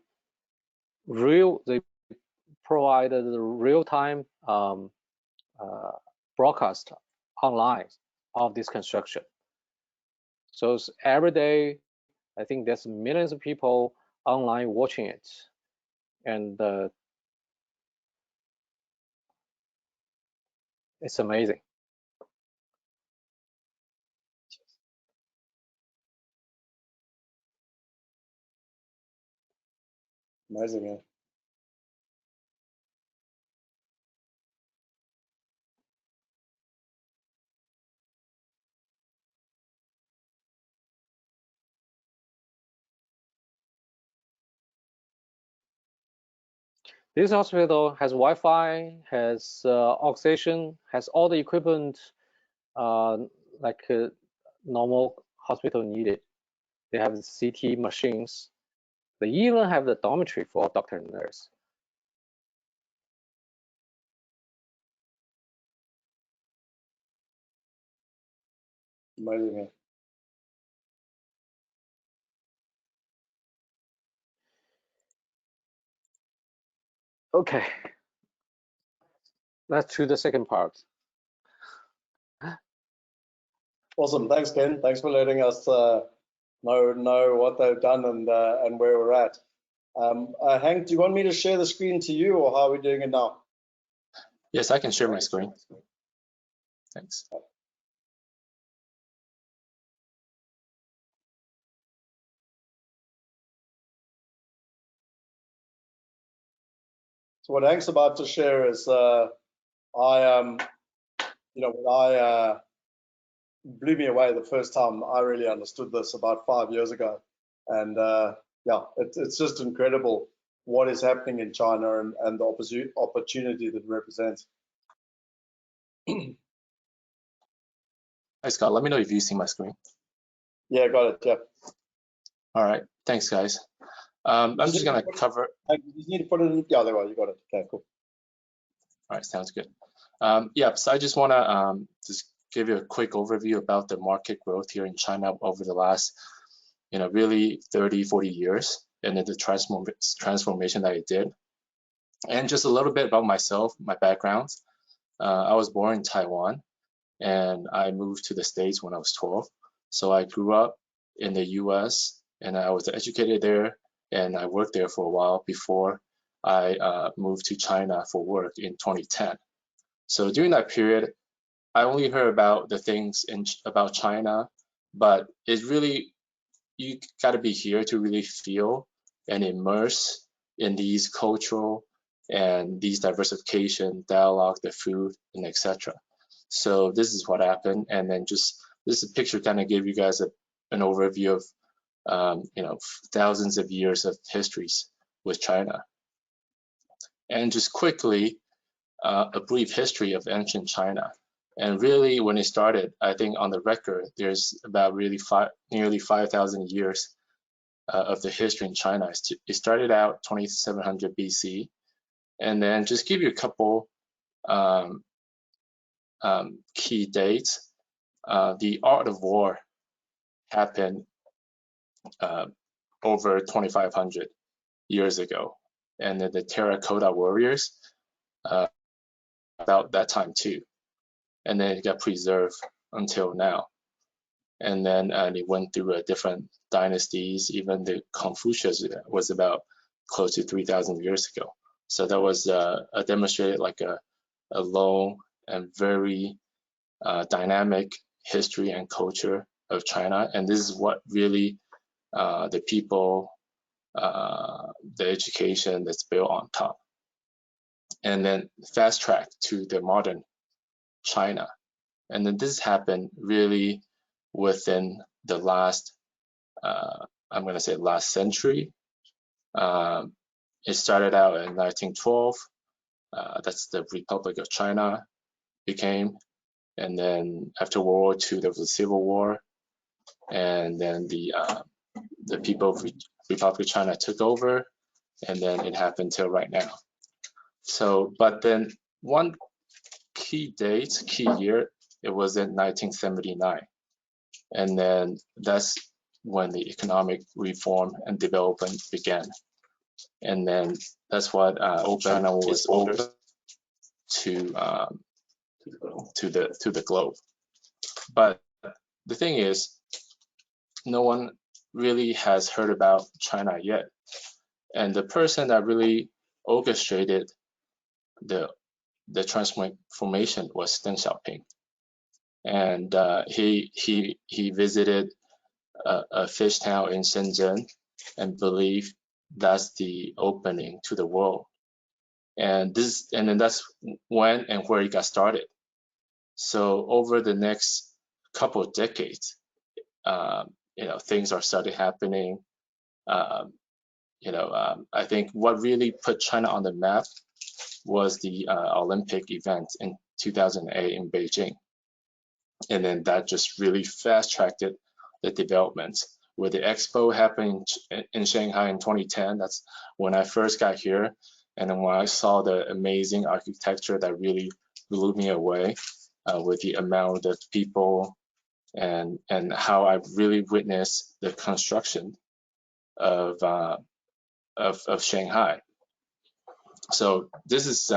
provided the real-time broadcast online of this construction. So every day, I think there's millions of people online watching it, and it's amazing. Amazing, yeah. This hospital has Wi-Fi, has oxygen, has all the equipment like a normal hospital needed. They have the CT machines. They even have the dormitory for doctor and nurse. Amazing, yeah. Okay, let's do the second part. Awesome, thanks, Ken. Thanks for letting us know what they've done and where we're at. Hank, do you want me to share the screen to you, or how are we doing it now? Yes, I can share my screen. Thanks. So what Hank's about to share is, blew me away the first time I really understood this about 5 years ago, and yeah, it's just incredible what is happening in China and the opportunity that it represents. Hi, Scott. Let me know if you see my screen. Yeah, got it. Yeah. All right. Thanks, guys. I'm just going to cover. You need to put it in. Yeah, there you got it. Okay, cool. All right, sounds good. Yeah, so I just want to just give you a quick overview about the market growth here in China over the last, really 30, 40 years, and then the transformation that it did. And just a little bit about myself, my background. I was born in Taiwan, and I moved to the States when I was 12. So I grew up in the US, and I was educated there, and I worked there for a while before I moved to China for work in 2010. So during that period, I only heard about the things about China, but it's really, you got to be here to really feel and immerse in these cultural and these diversification, dialogue, the food, and etc. So this is what happened, and then just this picture kind of gave you guys an overview of thousands of years of histories with China. And just quickly, a brief history of ancient China. And really, when it started, I think on the record, there's about really nearly 5,000 years of the history in China. It started out 2700 BC, and then just give you a couple key dates. The art of war happened over 2,500 years ago. And then the terracotta warriors about that time too. And then it got preserved until now. And then it went through different dynasties. Even the Confucius was about close to 3,000 years ago. So that was a demonstrated like a long and very dynamic history and culture of China. And this is what really the people, the education that's built on top. And then fast track to the modern China. And then this happened really within the last, I'm going to say last century. It started out in 1912. That's the Republic of China became. And then after World War II, there was a civil war. And then the people of Republic of China took over. And then it happened till right now. So, but then one key date, key year, it was in 1979. And then that's when the economic reform and development began. And then that's what China was open to the globe. But the thing is, no one really has heard about China yet. And the person that really orchestrated the transformation was Deng Xiaoping. And he visited a fish town in Shenzhen and believed that's the opening to the world. And then that's when and where it got started. So over the next couple of decades, things are started happening. I think what really put China on the map was the Olympic event in 2008 in Beijing. And then that just really fast-tracked the development. With the expo happening in Shanghai in 2010, that's when I first got here. And then when I saw the amazing architecture that really blew me away with the amount of people and how I really witnessed the construction of Shanghai. So this is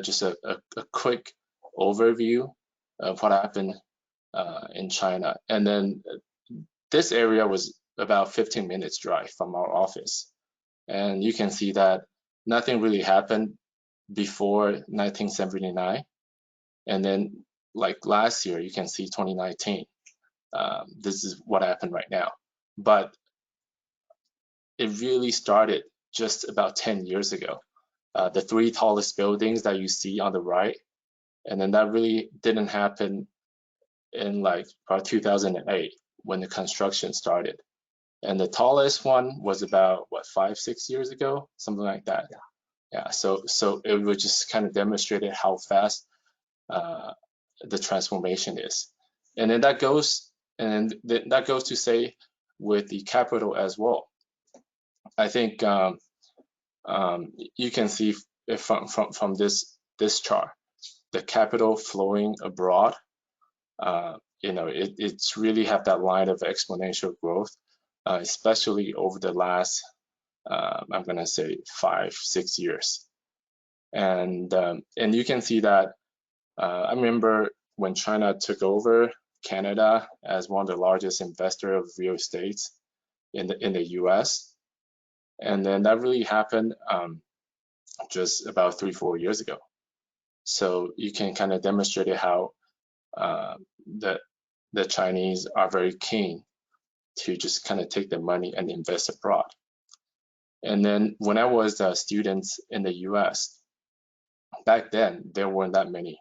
just a quick overview of what happened in China. And then this area was about 15 minutes drive from our office. And you can see that nothing really happened before 1979. And then like last year, you can see 2019. This is what happened right now. But it really started just about 10 years ago. The 3 tallest buildings that you see on the right, and then that really didn't happen in like about 2008 when the construction started. And the tallest one was about what, 5-6 years ago, something like that. Yeah. So it would just kind of demonstrated how fast the transformation is. And then that goes to say with the capital as well. I think you can see from this chart, the capital flowing abroad. It's really have that line of exponential growth, especially over the last, I'm gonna say 5-6 years. And you can see that. I remember when China took over Canada as one of the largest investor of real estate in the U.S. And then that really happened just about 3-4 years ago. So you can kind of demonstrate how the Chinese are very keen to just kind of take the money and invest abroad. And then when I was students in the US, back then, there weren't that many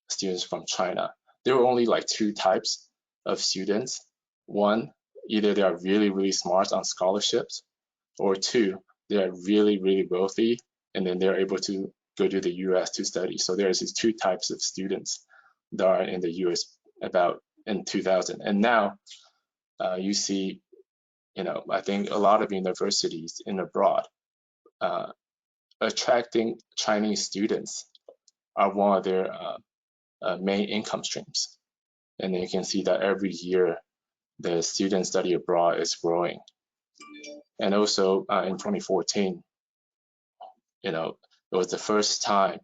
students from China. There were only like 2 types of students. One, either they are really, really smart on scholarships, or 2, they are really, really wealthy, and then they're able to go to the US to study. So there's these 2 types of students that are in the US about in 2000. And now you see, I think a lot of universities in abroad attracting Chinese students are one of their main income streams. And you can see that every year the student study abroad is growing. And also in 2014, it was the first time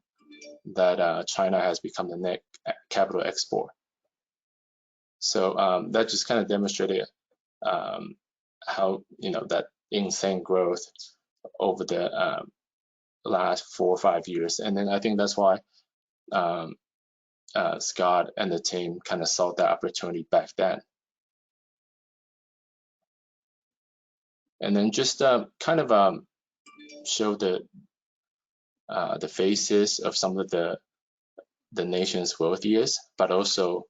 that China has become the net capital export. So that just kind of demonstrated how that insane growth over the last 4 or 5 years. And then I think that's why Scott and the team kind of saw that opportunity back then. And then just kind of show the faces of some of the nation's wealthiest, but also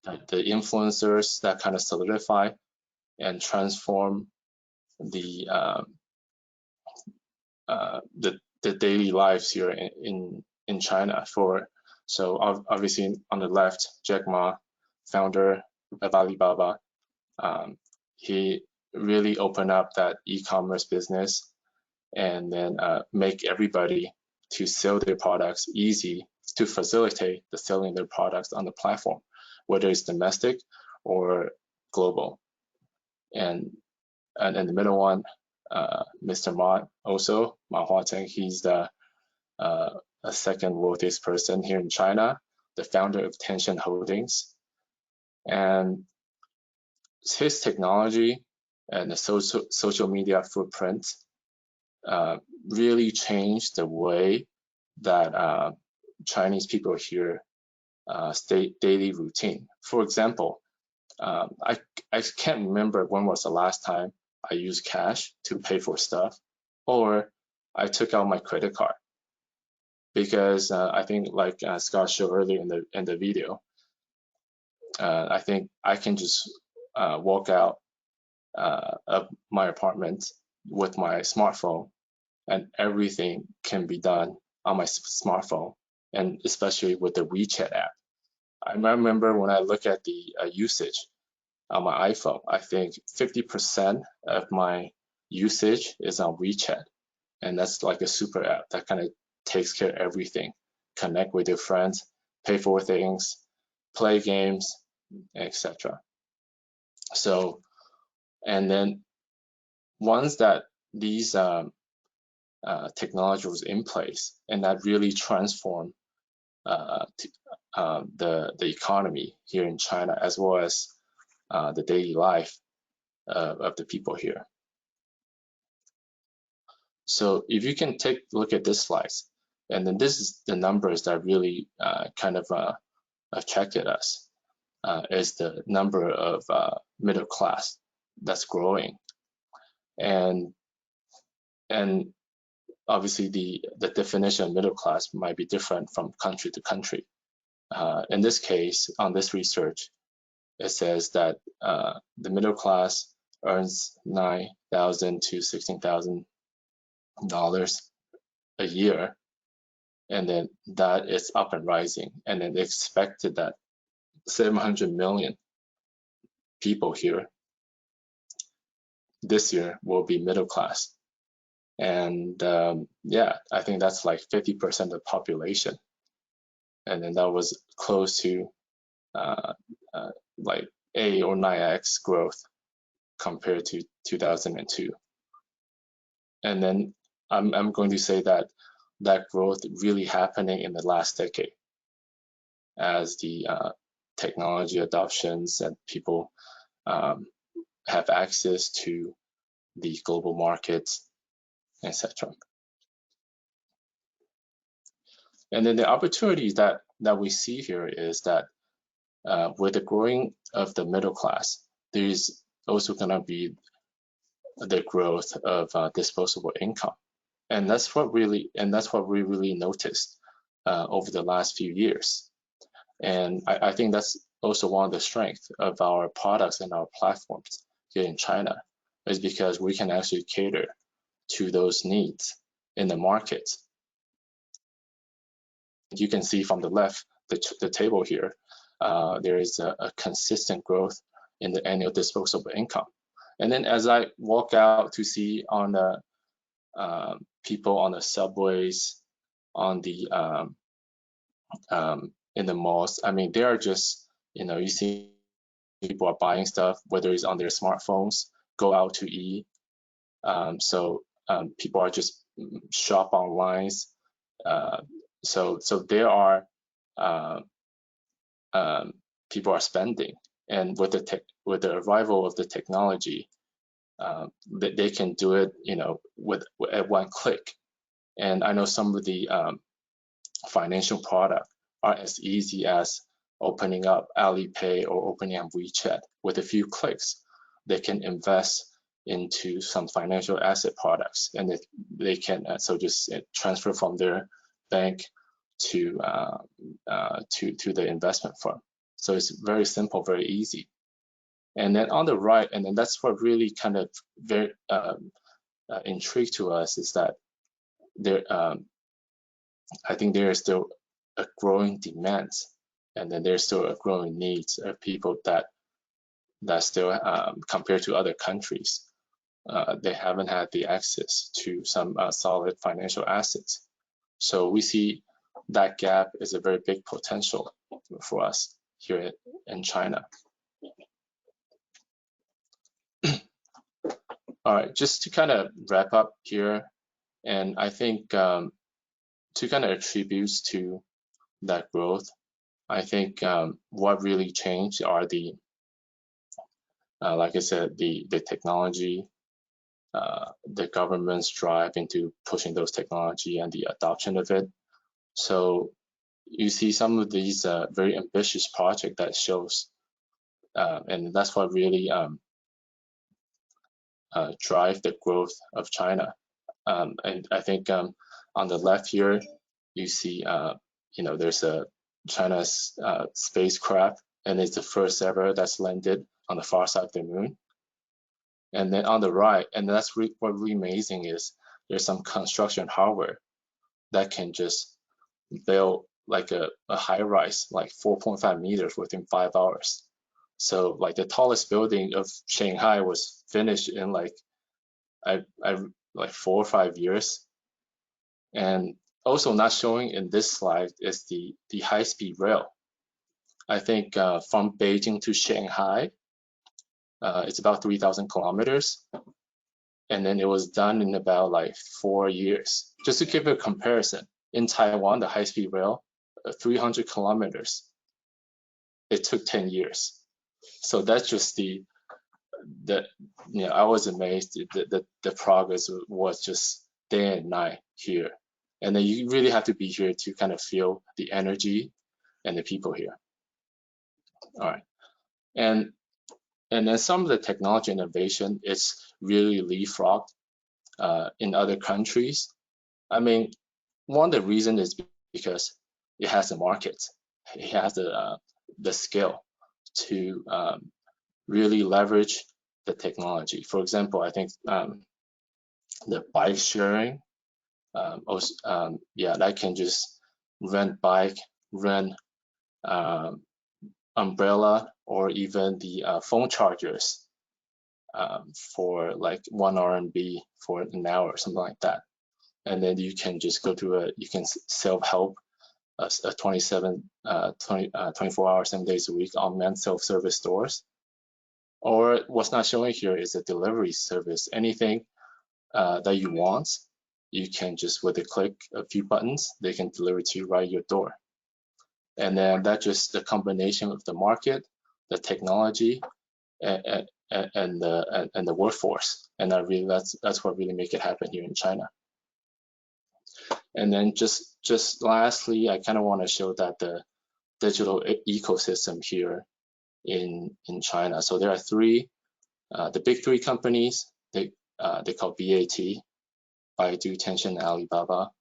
the influencers that kind of solidify and transform the daily lives here in China. So obviously on the left, Jack Ma, founder of Alibaba, he really opened up that e-commerce business and then make everybody to sell their products easy, to facilitate the selling of their products on the platform, whether it's domestic or global. And the middle one, Mr. Ma, also Ma Huateng, he's the a second wealthiest person here in China, the founder of Tencent Holdings. And his technology and the social media footprint really changed the way that Chinese people here daily routine. For example, I can't remember when was the last time I used cash to pay for stuff, or I took out my credit card, because I think like Scott showed earlier in the video, I think I can just walk out of my apartment with my smartphone, and everything can be done on my smartphone, and especially with the WeChat app. I remember when I look at the usage on my iPhone, I think 50% of my usage is on WeChat, and that's like a super app that kind of takes care of everything. Connect with your friends, pay for things, play games, etc. So, and then once that these technology was in place, and that really transformed the economy here in China, as well as the daily life of the people here. So if you can take a look at this slide, and then this is the numbers that really kind of attracted us, is the number of middle class that's growing. And obviously the definition of middle class might be different from country to country. In this case, on this research, it says that the middle class earns $9,000 to $16,000 a year, and then that is up and rising. And then they expected that 700 million people here this year will be middle class. And yeah, I think that's like 50% of the population. And then that was close to like 8 or 9x growth compared to 2002. And then I'm going to say that growth really happening in the last decade, as the technology adoptions and people have access to the global markets, etc. And then the opportunities that we see here is that with the growing of the middle class, there's also going to be the growth of disposable income, and that's what we really noticed over the last few years. And I think that's also one of the strengths of our products and our platforms here in China, is because we can actually cater to those needs in the market. You can see from the left, the table here, there is a consistent growth in the annual disposable income. And then as I walk out to see on the people on the subways, on the in the malls, I mean, they are just, you see people are buying stuff, whether it's on their smartphones, go out to eat. So people are just shop online. So there are people are spending, and with the arrival of the technology, they can do it, at one click. And I know some of the financial products are as easy as opening up Alipay or opening up WeChat. With a few clicks, they can invest into some financial asset products, and they can just transfer from their bank to the investment firm. So it's very simple, very easy. And then on the right, and then that's what really kind of very intrigued to us, is that there, I think there is still a growing demand, and then there's still a growing needs of people that still, compared to other countries, they haven't had the access to some solid financial assets. So we see that gap is a very big potential for us here in China. All right, just to kind of wrap up here, and I think to kind of attribute to that growth, I think what really changed are the, like I said, the technology, the government's drive into pushing those technology and the adoption of it. So you see some of these very ambitious projects that shows, and that's what really drive the growth of China. And I think on the left here, you see, there's a China's spacecraft, and it's the first ever that's landed on the far side of the moon. And then on the right, and that's what really amazing is there's some construction hardware that can just build like a high rise, like 4.5 meters within 5 hours. So like the tallest building of Shanghai was finished in like 4 or 5 years. And also not showing in this slide is the high-speed rail. I think from Beijing to Shanghai, it's about 3,000 kilometers. And then it was done in about like 4 years. Just to give a comparison, in Taiwan, the high-speed rail, 300 kilometers, it took 10 years. So that's just I was amazed that the progress was just day and night here. And then you really have to be here to kind of feel the energy and the people here. All right. And then some of the technology innovation is really leapfrogged in other countries. I mean, one of the reasons is because it has a market. It has the skill to really leverage the technology. For example, I think the bike sharing, that can just rent bike, rent umbrella, or even the phone chargers for like 1 RMB for an hour or something like that. And then you can just go to you can self-help a 24 hours, 7 days a week unmanned self-service stores. Or what's not showing here is a delivery service. Anything that you want, you can just, with a click, a few buttons, they can deliver to you right at your door. And then that's just the combination of the market, the technology, and the workforce. And that's what really make it happen here in China. And then just lastly, I kind of want to show that the digital ecosystem here in China. So there are the big three companies. They call BAT, Baidu, Tencent, and Alibaba.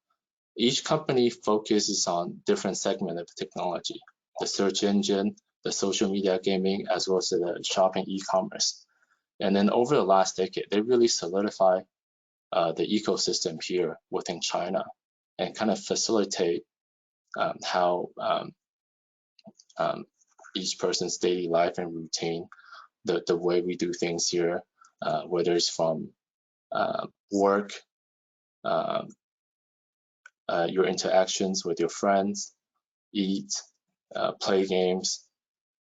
Each company focuses on different segment of technology: the search engine, the social media gaming, as well as the shopping e-commerce. And then over the last decade, they really solidify the ecosystem here within China and kind of facilitate how each person's daily life and routine, the way we do things here, whether it's from work, your interactions with your friends, eat, play games,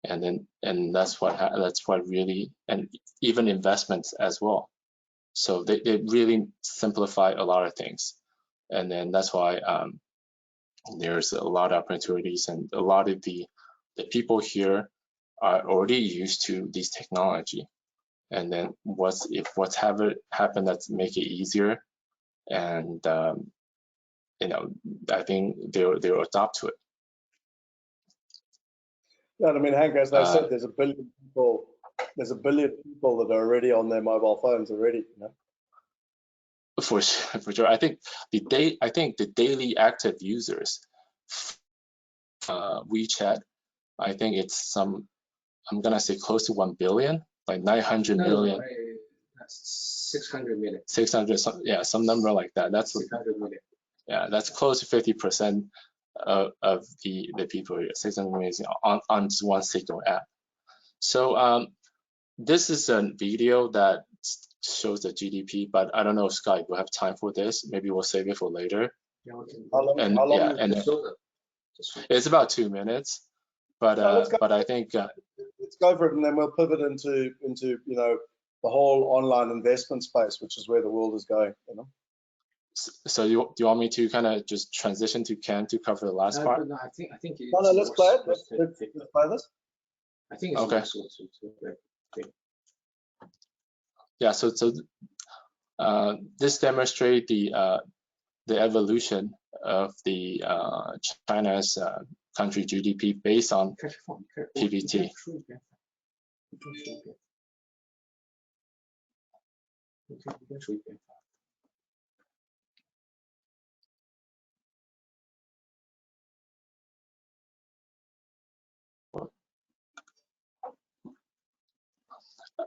and that's what really, and even investments as well. So they really simplify a lot of things, and then that's why there's a lot of opportunities, and a lot of the people here are already used to this technology. And then what's happened that's make it easier, and you know, I think they'll adopt to it. Yeah, I mean, Hank, as I said, there's a billion people. There's a billion people that are already on their mobile phones already. You know? For sure. I think the daily active users, WeChat, I think it's I'm gonna say close to 1 billion, like 900 million. 600 million. 600, yeah, some number like that. That's 600 million. Yeah, that's close to 50% of the people here. 600 million on one single app. So this is a video that shows the GDP, but I don't know, Scott, we'll have time for this. Maybe we'll save it for later. How long It's about 2 minutes, but but I think let's go for it, and then we'll pivot into you know, the whole online investment space, which is where the world is going. You know. So do you want me to kind of just transition to Ken to cover the last part? No, I think no, let's play it. Let's play this. I think it's okay. Yeah, so this demonstrates the evolution of the China's country GDP based on PBT.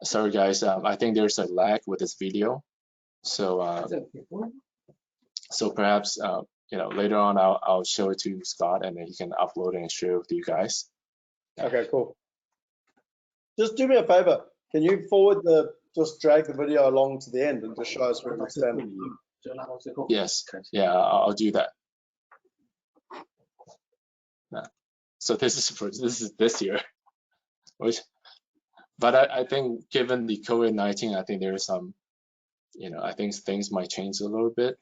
Sorry guys, I think there's a lag with this video, so so perhaps you know, later on I'll show it to Scott, and then he can upload it and share it with you guys. Okay, cool. Just do me a favor. Can you just drag the video along to the end and just show us where we stand? Yes, yeah, I'll do that. So this is this year, but I think given the COVID-19, I think there is some, you know, I think things might change a little bit,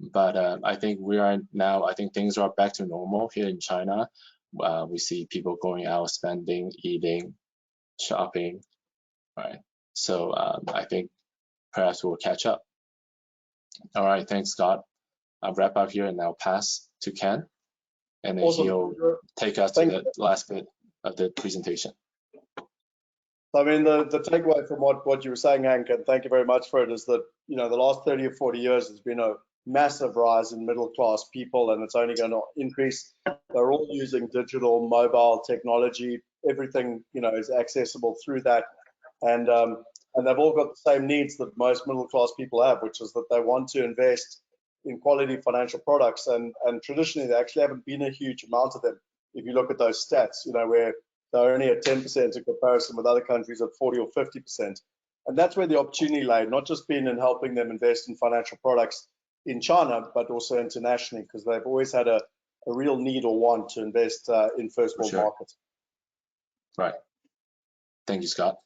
but I think we are now, I think things are back to normal here in China. We see people going out, spending, eating, shopping, right? So I think perhaps we'll catch up. All right, thanks, Scott. I'll wrap up here and I'll pass to Ken, and then Awesome. He'll take us to the last bit of the presentation. I mean, the takeaway from what you were saying, Hank, and thank you very much for it, is that, you know, the last 30 or 40 years has been a massive rise in middle class people, and it's only going to increase. They're all using digital, mobile technology. Everything, you know, is accessible through that, and they've all got the same needs that most middle class people have, which is that they want to invest in quality financial products, and traditionally there actually haven't been a huge amount of them. If you look at those stats, you know, where they're only at 10% in comparison with other countries at 40 or 50%. And that's where the opportunity lay, not just being in helping them invest in financial products in China, but also internationally, because they've always had a real need or want to invest in first world markets. Right. Thank you, Scott.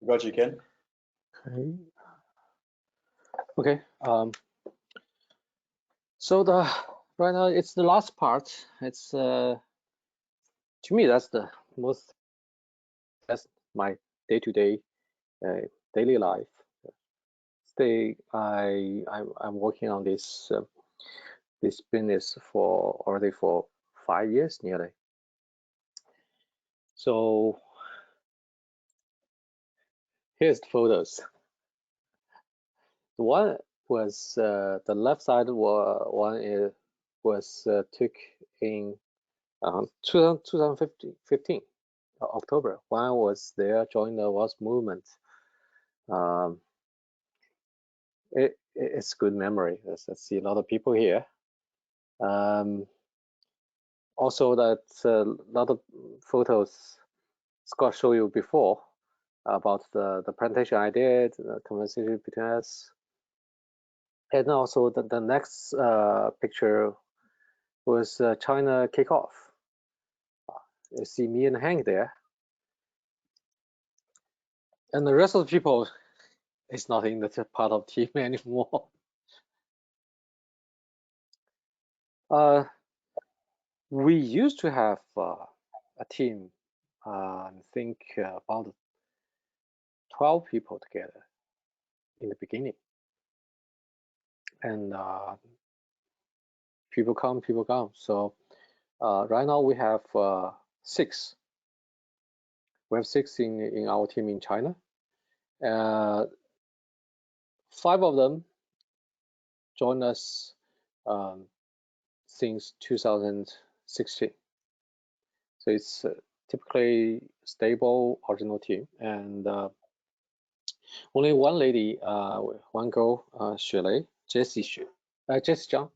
Got you, Ken. Okay. So right now it's the last part. It's to me that's my day-to-day daily life. I'm working on this business already for 5 years nearly. So here's the photos. One was the left side one was took in 2015 October when I was there joining the WealthE movement. It's good memory. I see a lot of people here. Also, that a lot of photos Scott showed you before about the presentation I did, the conversation between us. And also the next picture was China kickoff. You see me and Hank there. And the rest of the people is not in the part of team anymore. We used to have a team, I think about 12 people together in the beginning. And people come, people go. So right now we have 6. We have 6 in our team in China. 5 of them joined us since 2016. So it's typically stable original team, and only one lady, one girl, Jessie Zhang,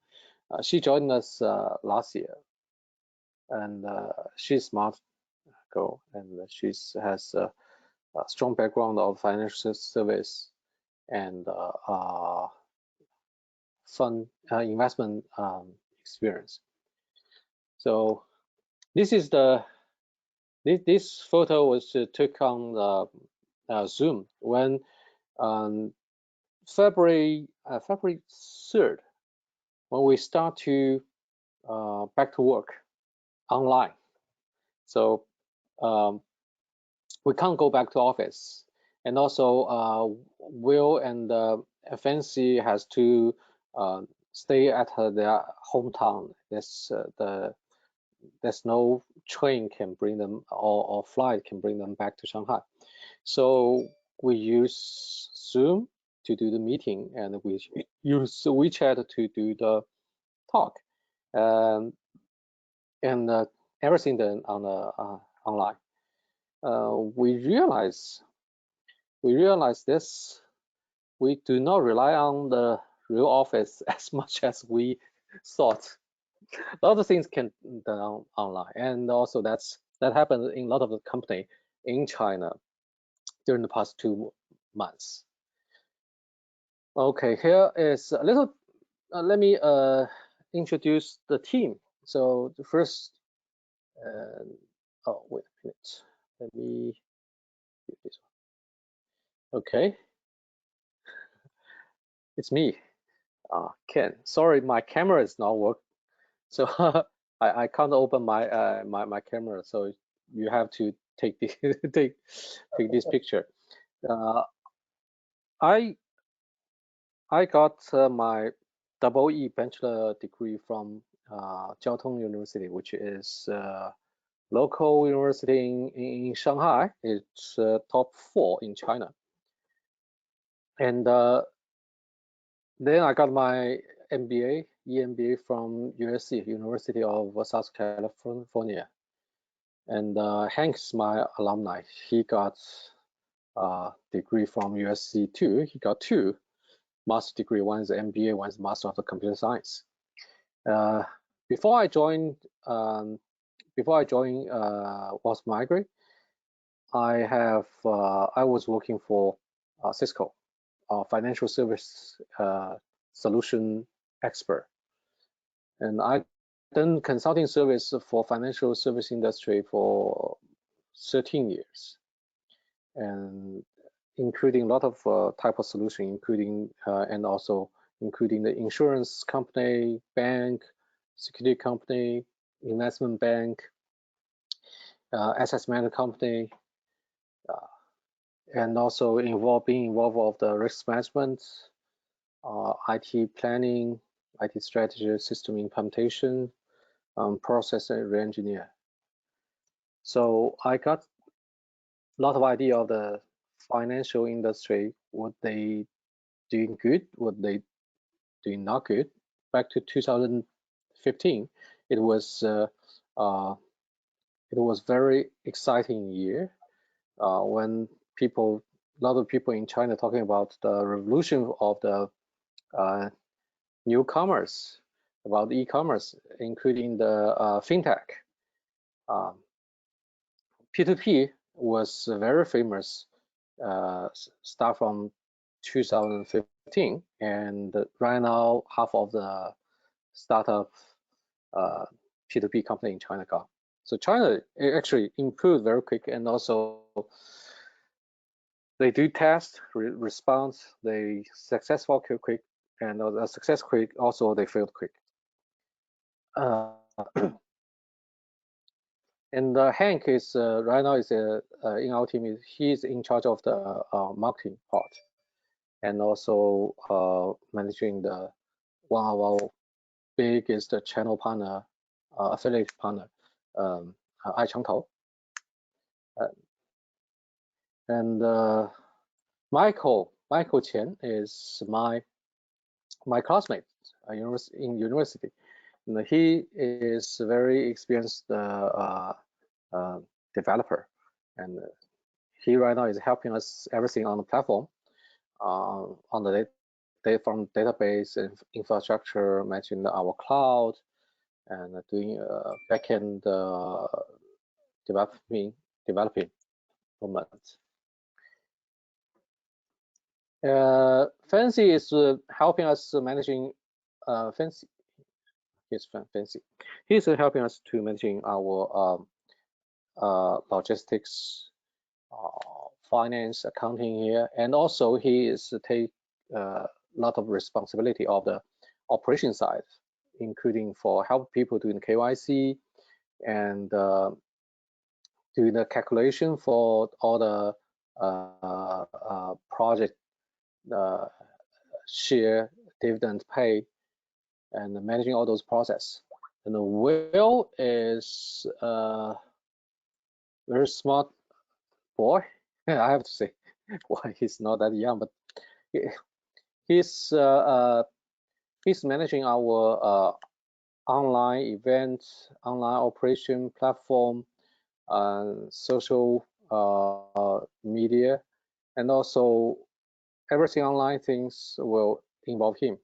she joined us last year, and she's a smart girl, and she has a strong background of financial service and fund investment experience. So this is this photo was took on Zoom when February 3rd, when we start to back to work online. So we can't go back to office, and also Will and FNC has to stay at their hometown. There's no train can bring them or flight can bring them back to Shanghai. So we use Zoom to do the meeting, and we use WeChat to do the talk, and everything done on online. We realize this. We do not rely on the real office as much as we thought. A lot of things can be done online, and also that happened in a lot of the company in China during the past 2 months. Okay, here is a little. Let me introduce the team. So the first. Oh, wait a minute. Let me do this one. Okay, it's me, Ken. Sorry, my camera is not working, so I can't open my my camera. So you have to take the take this picture. I got my EE bachelor degree from Jiao Tong University, which is local university in Shanghai. It's top 4 in China. And then I got my MBA, EMBA from USC, University of South California. And Hank's my alumni. He got a degree from USC too. He got 2 master degree. One is MBA, one is Master of the Computer Science. Before I joined WealthE Migrate, I was working for Cisco, financial service solution expert, and I done consulting service for financial service industry for 13 years, and including a lot of type of solution, including and also including the insurance company, bank, security company, investment bank, asset management company, and also being involved of the risk management, IT planning, IT strategy, system implementation, process and re-engineer. So I got a lot of idea of the financial industry, what they doing good, what they doing not good. Back to 2015, it was very exciting year when a lot of people in China talking about the revolution of the newcomers, about e-commerce, including the Fintech. P2P was very famous, start from 2015, and right now half of the startup P2P company in China got. So China actually improved very quick, and also they do test, response, they successful quick, and success quick, also they failed quick. And Hank is right now is in our team. He's in charge of the marketing part, and also managing the one of our biggest channel partner, affiliate partner, Aichangtao. And Michael Chen is my classmate in university. And he is a very experienced developer, and he right now is helping us everything on the platform, on the data from database and infrastructure, managing our cloud, and doing backend developing moment. Fancy is helping us managing Fancy. Yes, Fancy. He's helping us to managing our logistics, finance, accounting here, and also he is take a lot of responsibility of the operation side, including for help people doing KYC and doing the calculation for all the project share, dividend pay, and managing all those process. And Will is a very smart boy. I have to say, well, he's not that young, but he's managing our online event, online operation platform, social media, and also everything online things will involve him.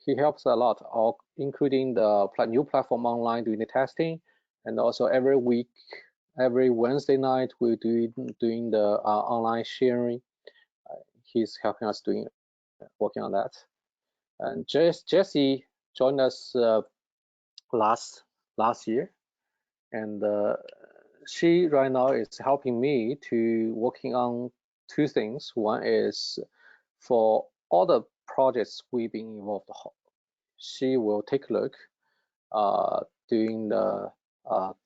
He helps a lot, including the new platform online doing the testing, and also every week, every Wednesday night, we're doing the online sharing. He's helping us working on that. And Jessie joined us last year, and she right now is helping me to working on two things. One is for all the projects we've been involved. She will take a look doing the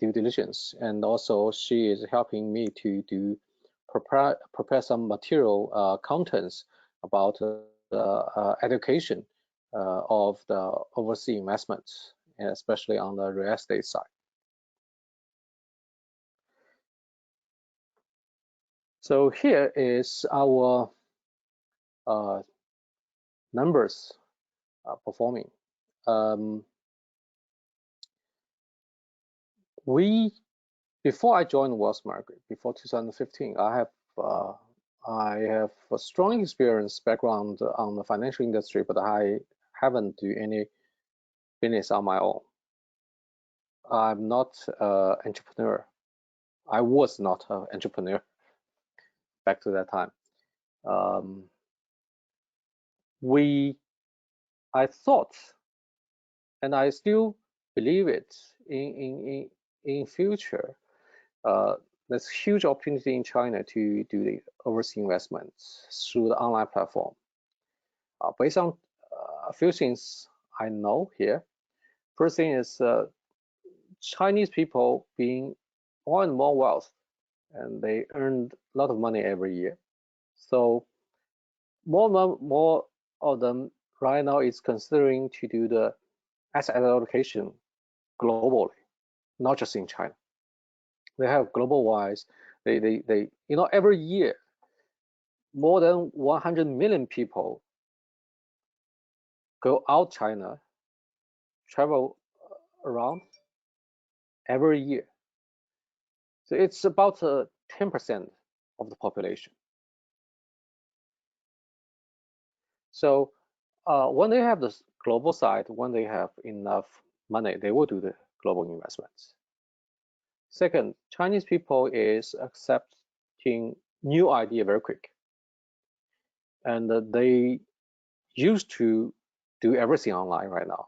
due diligence, and also she is helping me to prepare some material contents about the education of the overseas investments, especially on the real estate side. So here is our numbers performing. Before I joined Migrate, before 2015, I have a strong experience background on the financial industry, but I haven't do any business on my own. I'm not an entrepreneur. I was not an entrepreneur back to that time. I thought, and I still believe it, in future, there's huge opportunity in China to do the overseas investments through the online platform. Based on a few things I know here. First thing is Chinese people being more and more wealth, and they earn a lot of money every year. So more of them right now is considering to do the asset allocation globally, not just in China. They have global wise. They every year more than 100 million people go out China, travel around every year. So it's about 10% of the population. So when they have this global side, when they have enough money, they will do the global investments. Second, Chinese people is accepting new idea very quick. and they used to do everything online right now.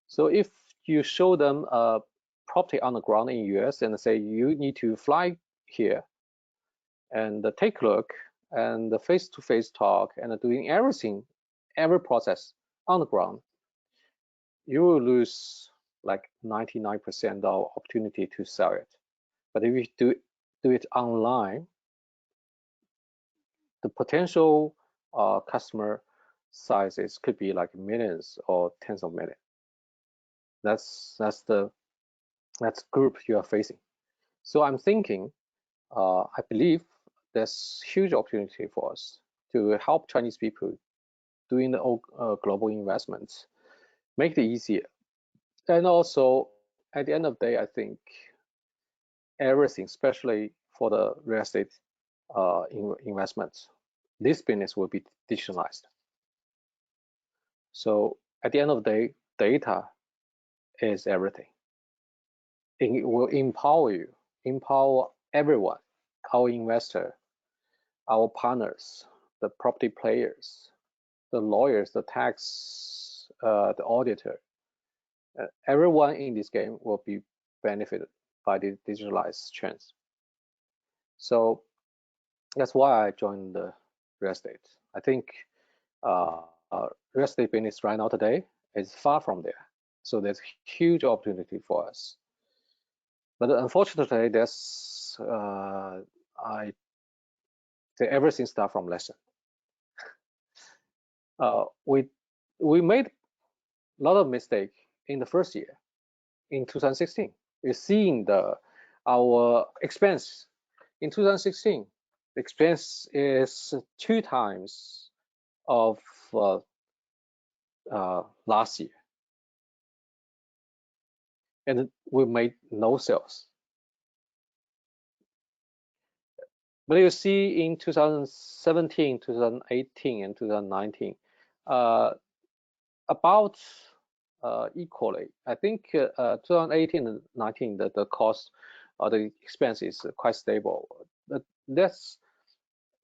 So if you show them a property on the ground in US and say you need to fly here and take a look and the face-to-face talk and doing everything, every process on the ground, you will lose like 99% of opportunity to sell it. But if you do it online, the potential customer sizes could be like millions or tens of millions. That's the group you are facing. So I'm thinking, I believe there's huge opportunity for us to help Chinese people doing the global investments, make it easier. And also, at the end of the day, I think everything, especially for the real estate investments, this business will be digitalized. So at the end of the day, data is everything. It will empower you, empower everyone, our investor, our partners, the property players, the lawyers, the tax, the auditor. Everyone in this game will be benefited by the digitalized trends. So that's why I joined the real estate. I think real estate business right now today is far from there. So there's huge opportunity for us. But unfortunately, there's everything starts from lesson. We made a lot of mistake in the first year, in 2016. You're seeing our expense in 2016. The expense is 2 times of last year, and we made no sales. But you see in 2017, 2018, and 2019, about equally. I think 2018 and 19, the cost of the expense is quite stable. But that's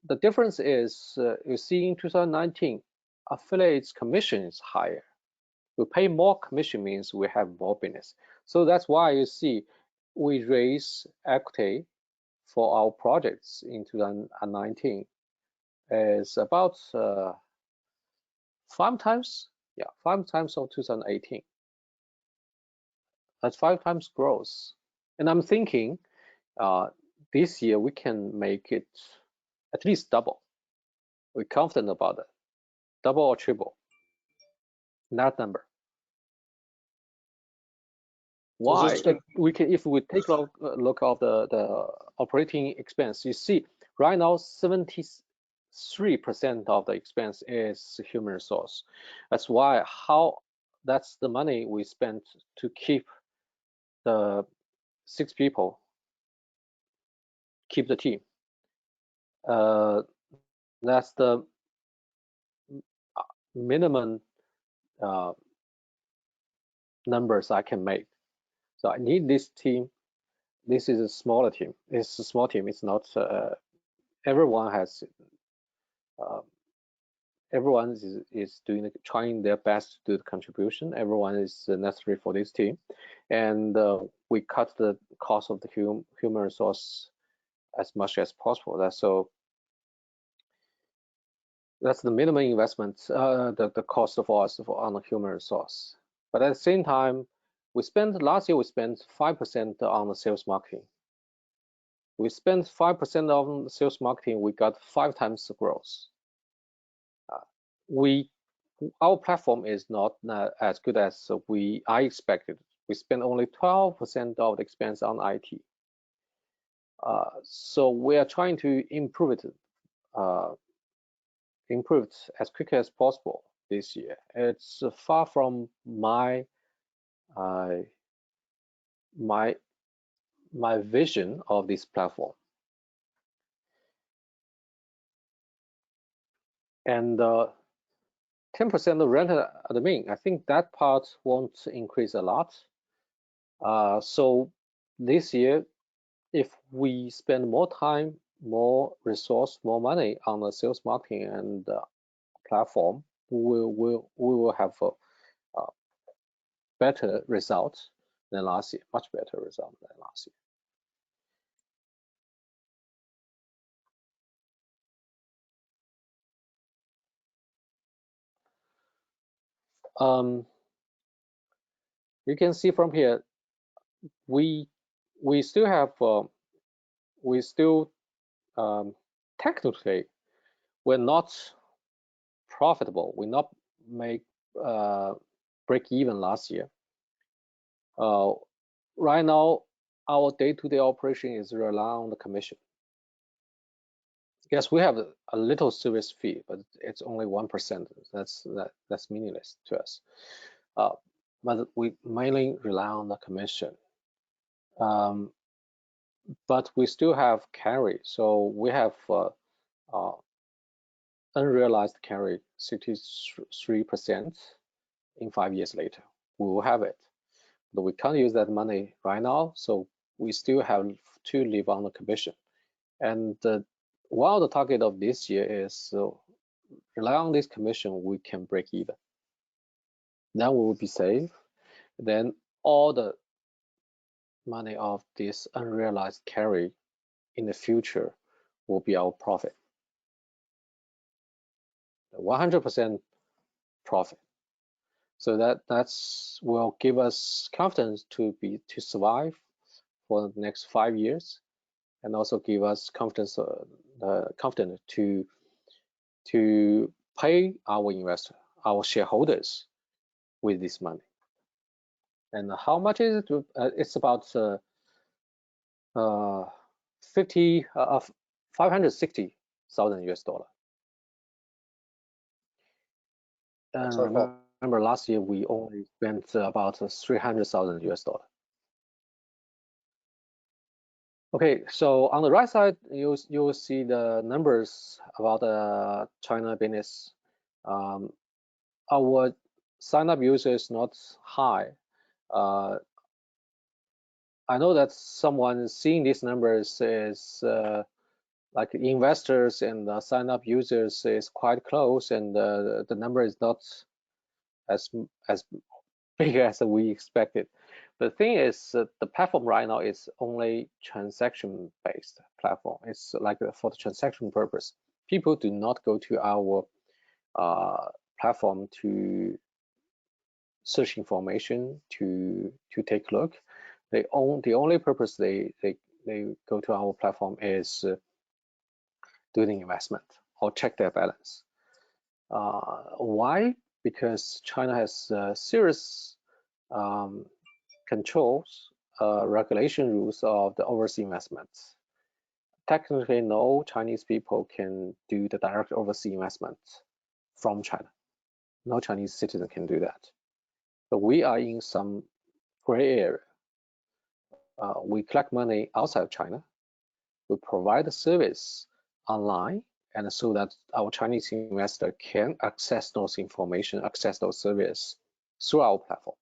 the difference is you see in 2019, affiliates commission is higher. We pay more commission means we have more business. So that's why you see we raise equity for our projects in 2019 is about 5 times, 5 times of 2018. That's 5 times growth. And I'm thinking this year we can make it at least double. We're confident about it, double or triple that number. Why? We can, if we take a look at the operating expense, you see right now 73% of the expense is human resource. That's why that's the money we spent to keep the 6 people, keep the team. That's the minimum numbers I can make. So I need this team. This is a smaller team. It's a small team. It's not everyone has. Everyone is trying their best to do the contribution. Everyone is necessary for this team, and we cut the cost of the human resource as much as possible. That's the minimum investment, the cost of us on the human resource. But at the same time, last year we spent 5% on the sales marketing. We spent 5% on sales marketing. We got 5 times the growth. Our platform is not as good as I expected. We spent only 12% of the expense on IT. So we are trying to improve it as quickly as possible this year. It's far from my vision of this platform. And 10% of rental admin, I think that part won't increase a lot. So this year, if we spend more time more resource, more money on the sales, marketing, and platform, we will have a better result than last year, much better result than last year. You can see from here, we still have technically we're not profitable. We not make break even last year. Right now, our day-to-day operation is rely on the commission. Yes, we have a little service fee, but it's only 1%. That's meaningless to us. But we mainly rely on the commission. But we still have carry, so we have unrealized carry 63% in 5 years later. We will have it, but we can't use that money right now, so we still have to live on the commission. And while the target of this year is rely on this commission, we can break even. Then we will be safe. Then all the money of this unrealized carry in the future will be our profit. 100% profit. So that's will give us confidence to survive for the next 5 years, and also give us confidence to pay our investor, our shareholders, with this money. And how much is it? It's about $560,000 US. And remember, last year we only spent about $300,000 US. Okay, so on the right side, you will see the numbers about the China business. Our sign-up user is not high. I know that someone seeing these numbers is like investors and sign-up users is quite close, and the number is not as big as we expected. The thing is, the platform right now is only transaction-based platform. It's like for the transaction purpose. People do not go to our platform to search information, to take a look. The only purpose they go to our platform is doing investment or check their balance. Why? Because China has serious controls, regulation rules of the overseas investments. Technically, no Chinese people can do the direct overseas investment from China. No Chinese citizen can do that. But we are in some gray area. We collect money outside of China. We provide the service online, and so that our Chinese investor can access those information, access those services through our platform.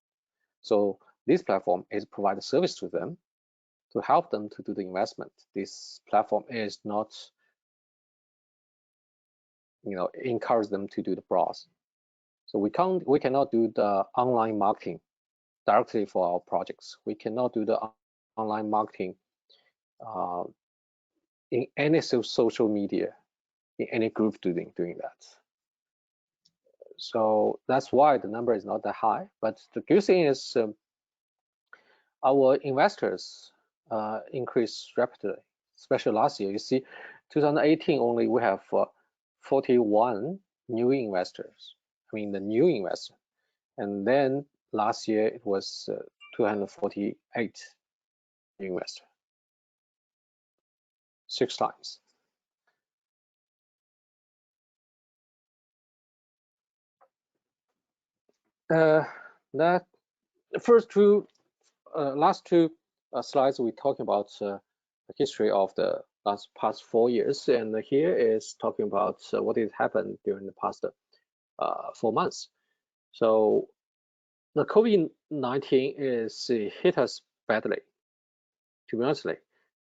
So this platform is provide a service to them to help them to do the investment. This platform is not, encourage them to do the browse. So we cannot do the online marketing directly for our projects. We cannot do the online marketing in any social media, in any group doing that. So that's why the number is not that high. But the good thing is our investors increased rapidly, especially last year. You see, 2018 only we have 41 new investors. I mean, the new investor. And then last year it was 248 new investors. 6 times. That last two slides we talking about the history of the past 4 years, and here is talking about what has happened during the past 4 months. So the COVID-19 is hit us badly, to be honest.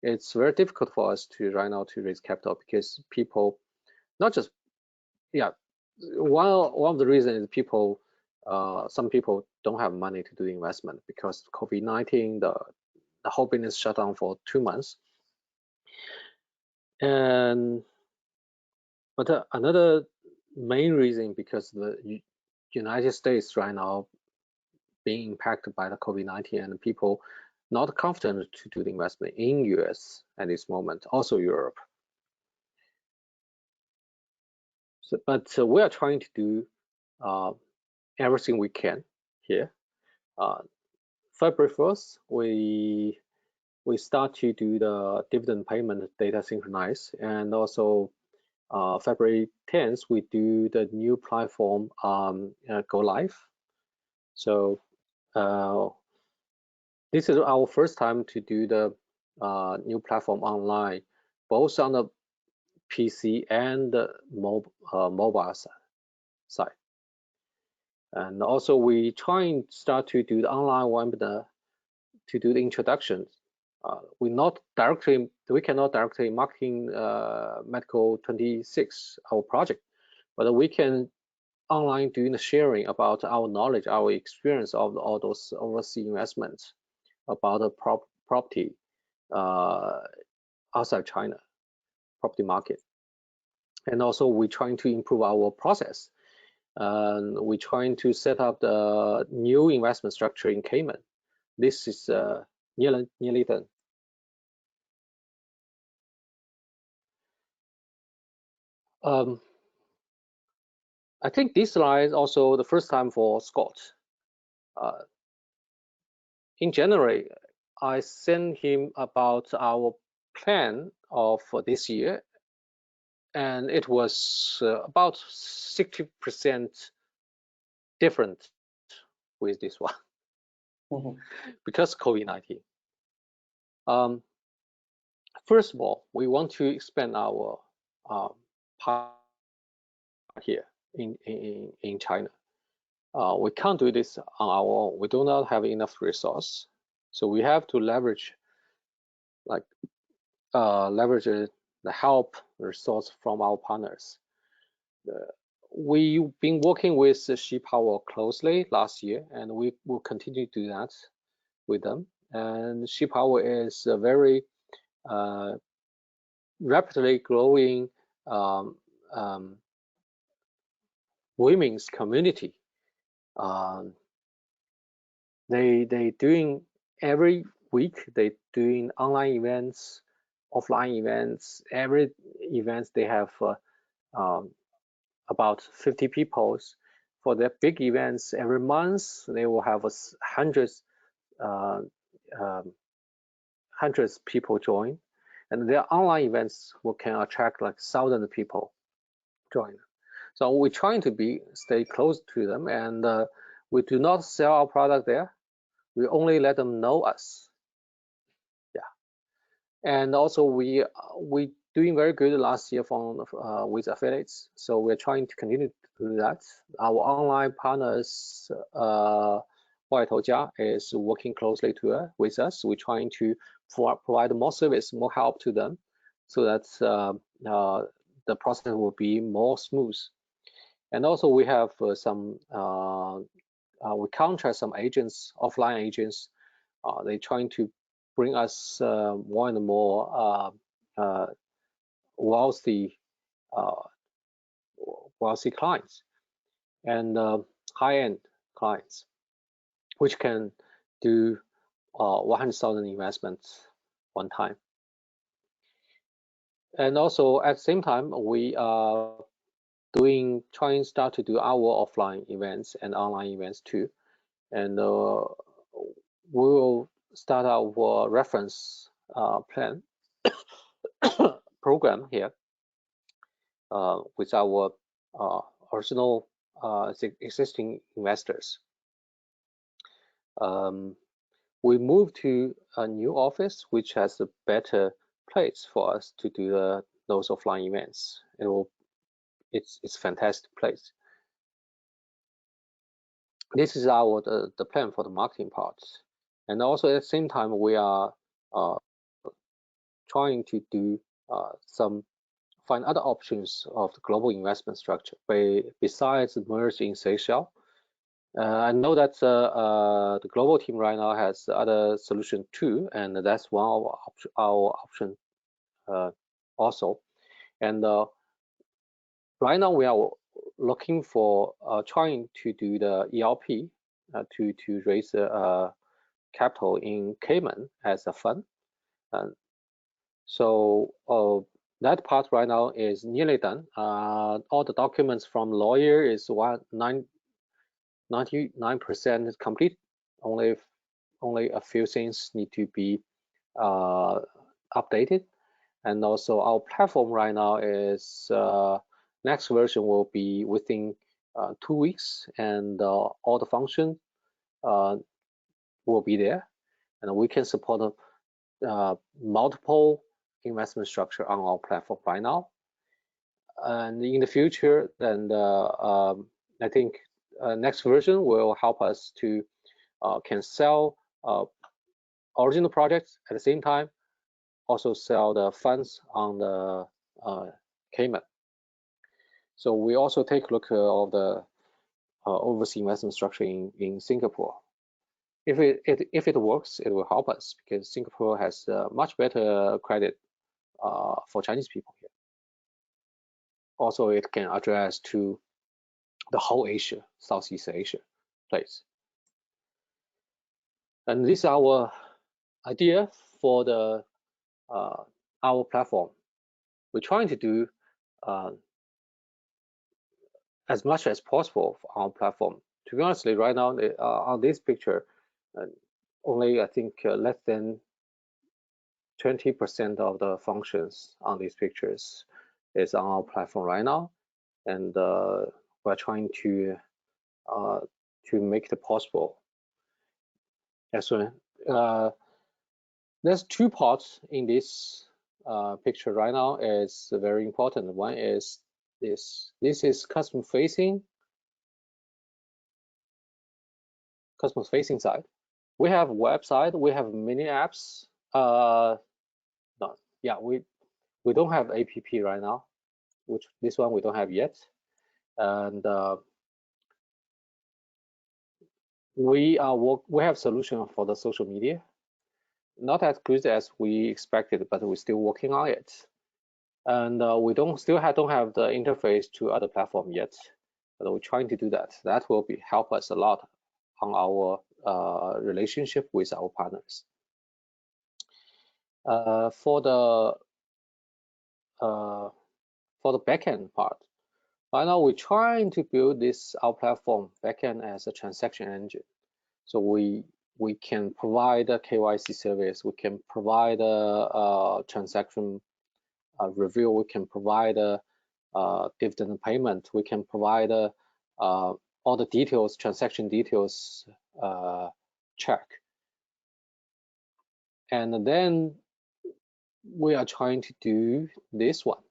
it's very difficult for us to right now to raise capital because people, not just, yeah, one of the reasons is people, some people don't have money to do investment because COVID-19, the whole business shut down for 2 months. And but another main reason because the United States right now being impacted by the COVID-19 and people not confident to do the investment in US at this moment, also Europe. So, but we are trying to do everything we can here. February 1st, we start to do the dividend payment data synchronize, and also February 10th, we do the new platform go live. So this is our first time to do the new platform online, both on the PC and the mobile side. And also we try and start to do the online webinar to do the introduction. We cannot directly marketing Medical 26, our project, but we can online doing the sharing about our knowledge, our experience of all those overseas investments about the property outside China, property market. And also we're trying to improve our process. We're trying to set up the new investment structure in Cayman. This is nearly done. I think this slide is also the first time for Scott. In January, I sent him about our plan of this year, and it was about 60% different with this one because COVID-19. First of all, we want to expand our part here in China. We can't do this on our own. We do not have enough resource, so we have to leverage the help resource from our partners. We've been working with Power closely last year, and we will continue to do that with them. And Power is a very rapidly growing women's community. They doing every week. They doing online events, offline events. Every event they have about 50 people. For their big events every month, they will have hundreds people join, and their online events can attract like 1,000 people join. So we're trying to stay close to them, and we do not sell our product there. We only let them know us. Yeah, and also we doing very good last year with affiliates. So we're trying to continue to do that. Our online partners, WealthE is working closely with us. We're trying to provide more service, more help to them, so that the process will be more smooth. And also we have we contract some agents, offline agents. They're trying to bring us more and more wealthy clients and high-end clients, which can do 100,000 investments one time. And also at the same time, we are trying to start to do our offline events and online events too. And we will start our reference plan program here with our original existing investors. We moved to a new office which has a better place for us to do those offline events. It's a fantastic place. This is the plan for the marketing part, and also at the same time we are trying to do find other options of the global investment structure besides merge in Seychelles. I know that the global team right now has other solution too, and that's one of our option also. And right now we are looking for trying to do the ELP to raise capital in Cayman as a fund. So that part right now is nearly done. All the documents from lawyer is 99% is complete. Only a few things need to be updated. And also our platform right now is next version will be within 2 weeks, and all the function will be there, and we can support multiple investment structure on our platform right now. And in the future, then I think next version will help us to can sell original projects at the same time, also sell the funds on the Cayman. So we also take a look at the overseas investment structure in Singapore. If it works, it will help us because Singapore has much better credit for Chinese people here. Also, it can address to the whole Asia, Southeast Asia place. And this is our idea for the our platform. We're trying to do as much as possible for our platform. To be honest, right now on this picture, only I think less than 20% of the functions on these pictures is on our platform right now, and we're trying to make it possible. So there's two parts in this picture right now. Is very important. One is this. This is customer facing side. We have a website. We have many apps. We don't have app right now, which this one we don't have yet, and we have solution for the social media. Not as good as we expected, but we're still working on it. And we don't have the interface to other platform yet, but we're trying to do that. That will help us a lot on our relationship with our partners. For the backend part, right now we're trying to build our platform backend as a transaction engine. So we can provide a KYC service, we can provide a transaction review, we can provide a dividend payment, we can provide all the details, transaction details check. And then we are trying to do this one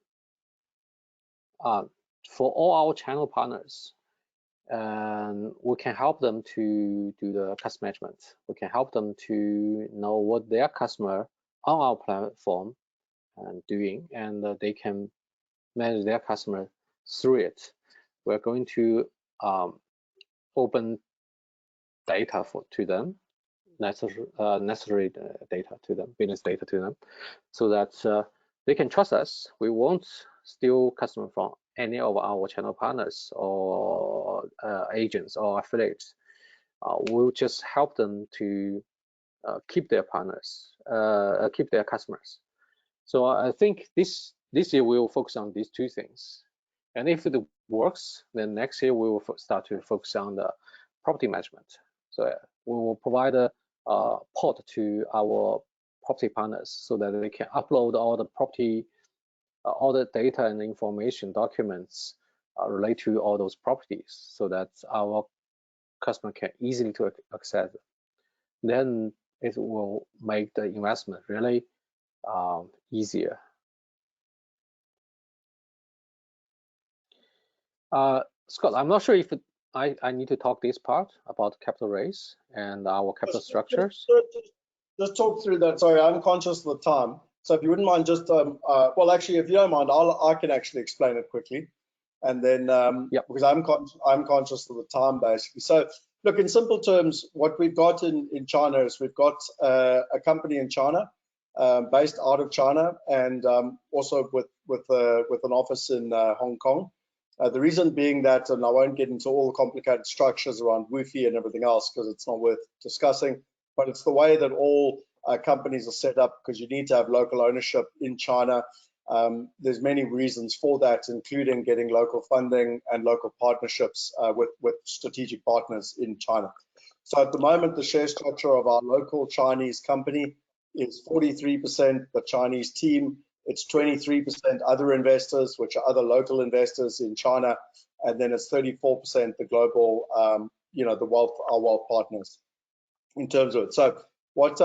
for all our channel partners, and we can help them to do the customer management. We can help them to know what their customer on our platform and doing, and they can manage their customer through it. We're going to open data to them, necessary data to them, business data to them, so that they can trust us. We won't steal customer from any of our channel partners or agents or affiliates. We'll just help them to keep their partners, keep their customers. So I think this year we will focus on these two things. And if it works, then next year we will start to focus on the property management. So we will provide a port to our property partners so that they can upload all the property, all the data and information documents related to all those properties, so that our customer can easily to access them. Then it will make the investment really easier. Scott, I'm not sure if I need to talk this part about capital raise and our capital structures. Just talk through that. Sorry, I'm conscious of the time. So if you wouldn't mind just, well, actually, if you don't mind, I can actually explain it quickly. And then, because I'm conscious of the time, basically. So look, in simple terms, what we've got in China is we've got a company in China, based out of China, and also with an office in Hong Kong. The reason being that, and I won't get into all the complicated structures around WealthE and everything else because it's not worth discussing, but it's the way that all companies are set up, because you need to have local ownership in China. There's many reasons for that, including getting local funding and local partnerships with strategic partners in China. So at the moment, the share structure of our local Chinese company is 43% the Chinese team. It's 23% other investors, which are other local investors in China, and then it's 34% the global, the our wealth partners in terms of it. So what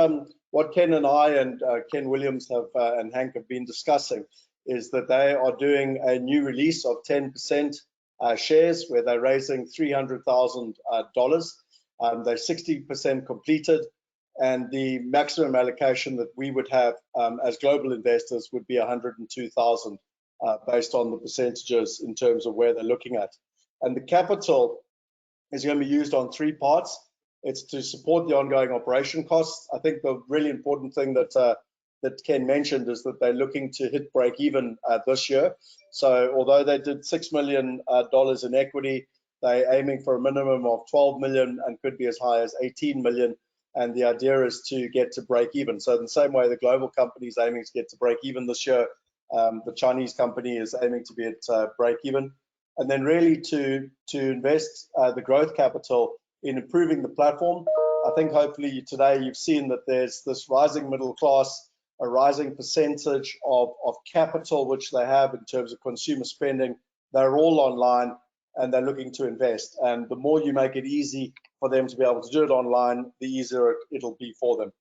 Ken and I and Ken Williams and Hank have been discussing is that they are doing a new release of 10% shares where they're raising $300,000. They're 60% completed. And the maximum allocation that we would have as global investors would be 102,000 based on the percentages in terms of where they're looking at. And the capital is going to be used on three parts. It's to support the ongoing operation costs. I think the really important thing that Ken mentioned is that they're looking to hit break even this year. So although they did $6 million in equity, they're aiming for a minimum of 12 million and could be as high as 18 million. And the idea is to get to break even. So in the same way the global company is aiming to get to break even this year, the Chinese company is aiming to be at break even. And then really to invest the growth capital in improving the platform. I think hopefully today you've seen that there's this rising middle class, a rising percentage of capital which they have in terms of consumer spending. They're all online and they're looking to invest. And the more you make it easy for them to be able to do it online, the easier it'll be for them.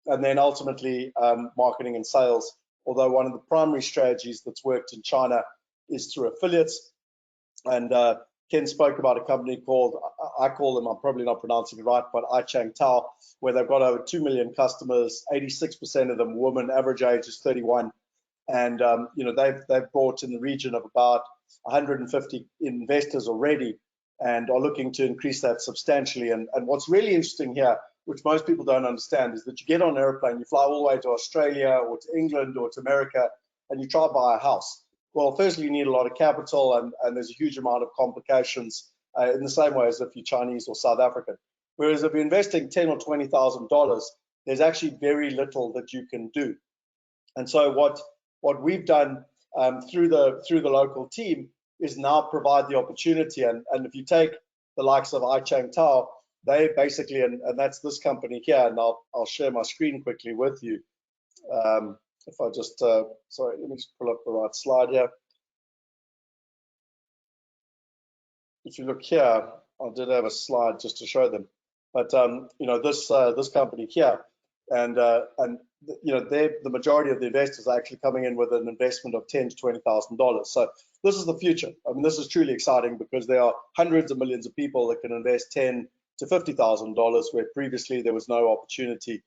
And then ultimately marketing and sales, although one of the primary strategies that's worked in China is through affiliates. And Ken spoke about a company called, I call them, I'm probably not pronouncing it right, but iChang Tao, where they've got over 2 million customers, 86% of them women, average age is 31. And they've brought in the region of about 150 investors already and are looking to increase that substantially. And what's really interesting here, which most people don't understand, is that you get on an airplane, you fly all the way to Australia or to England or to America, and you try to buy a house. Well, firstly, you need a lot of capital, and there's a huge amount of complications in the same way as if you're Chinese or South African. Whereas if you're investing $10,000 or $20,000, there's actually very little that you can do. And so what we've done through the local team is now provide the opportunity. And if you take the likes of iChang Tao, they basically, and that's this company here, and I'll share my screen quickly with you. If I just, sorry, let me just pull up the right slide here. If you look here, I did have a slide just to show them. But this company here, and the majority of the investors are actually coming in with an investment of $10,000 to $20,000. So this is the future. I mean, this is truly exciting because there are hundreds of millions of people that can invest $10,000 to $50,000, where previously there was no opportunity,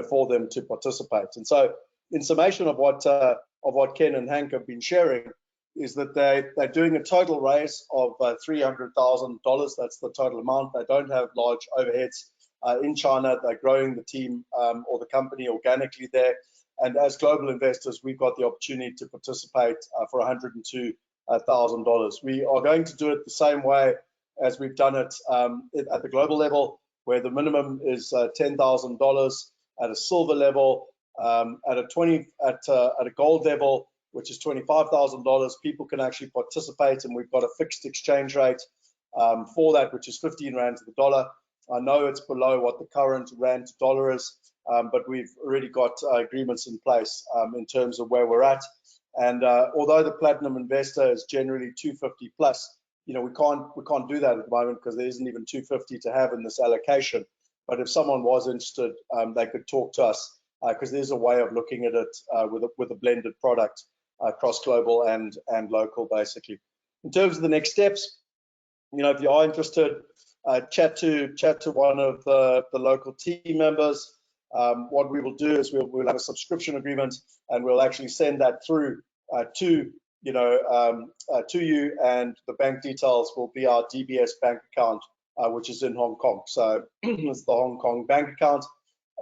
for them to participate. And so, in summation of what Ken and Hank have been sharing, is that they're doing a total raise of $300,000. That's the total amount. They don't have large overheads in China. They're growing the team or the company organically there. And as global investors, we've got the opportunity to participate for $102,000. We are going to do it the same way as we've done it at the global level, where the minimum is $10,000 at a silver level, at a gold level, which is $25,000. People can actually participate, and we've got a fixed exchange rate for that, which is 15 Rand to the dollar. I know it's below what the current Rand to dollar is, but we've already got agreements in place in terms of where we're at. And although the platinum investor is generally 250 plus, we can't do that at the moment because there isn't even 250 to have in this allocation. But if someone was interested, they could talk to us because there's a way of looking at it with a blended product across global and local, basically. In terms of the next steps, if you are interested, chat to one of the local team members. what we will do is we'll have a subscription agreement, and we'll actually send that through to you, and the bank details will be our DBS bank account, which is in Hong Kong. So it's the Hong Kong bank account,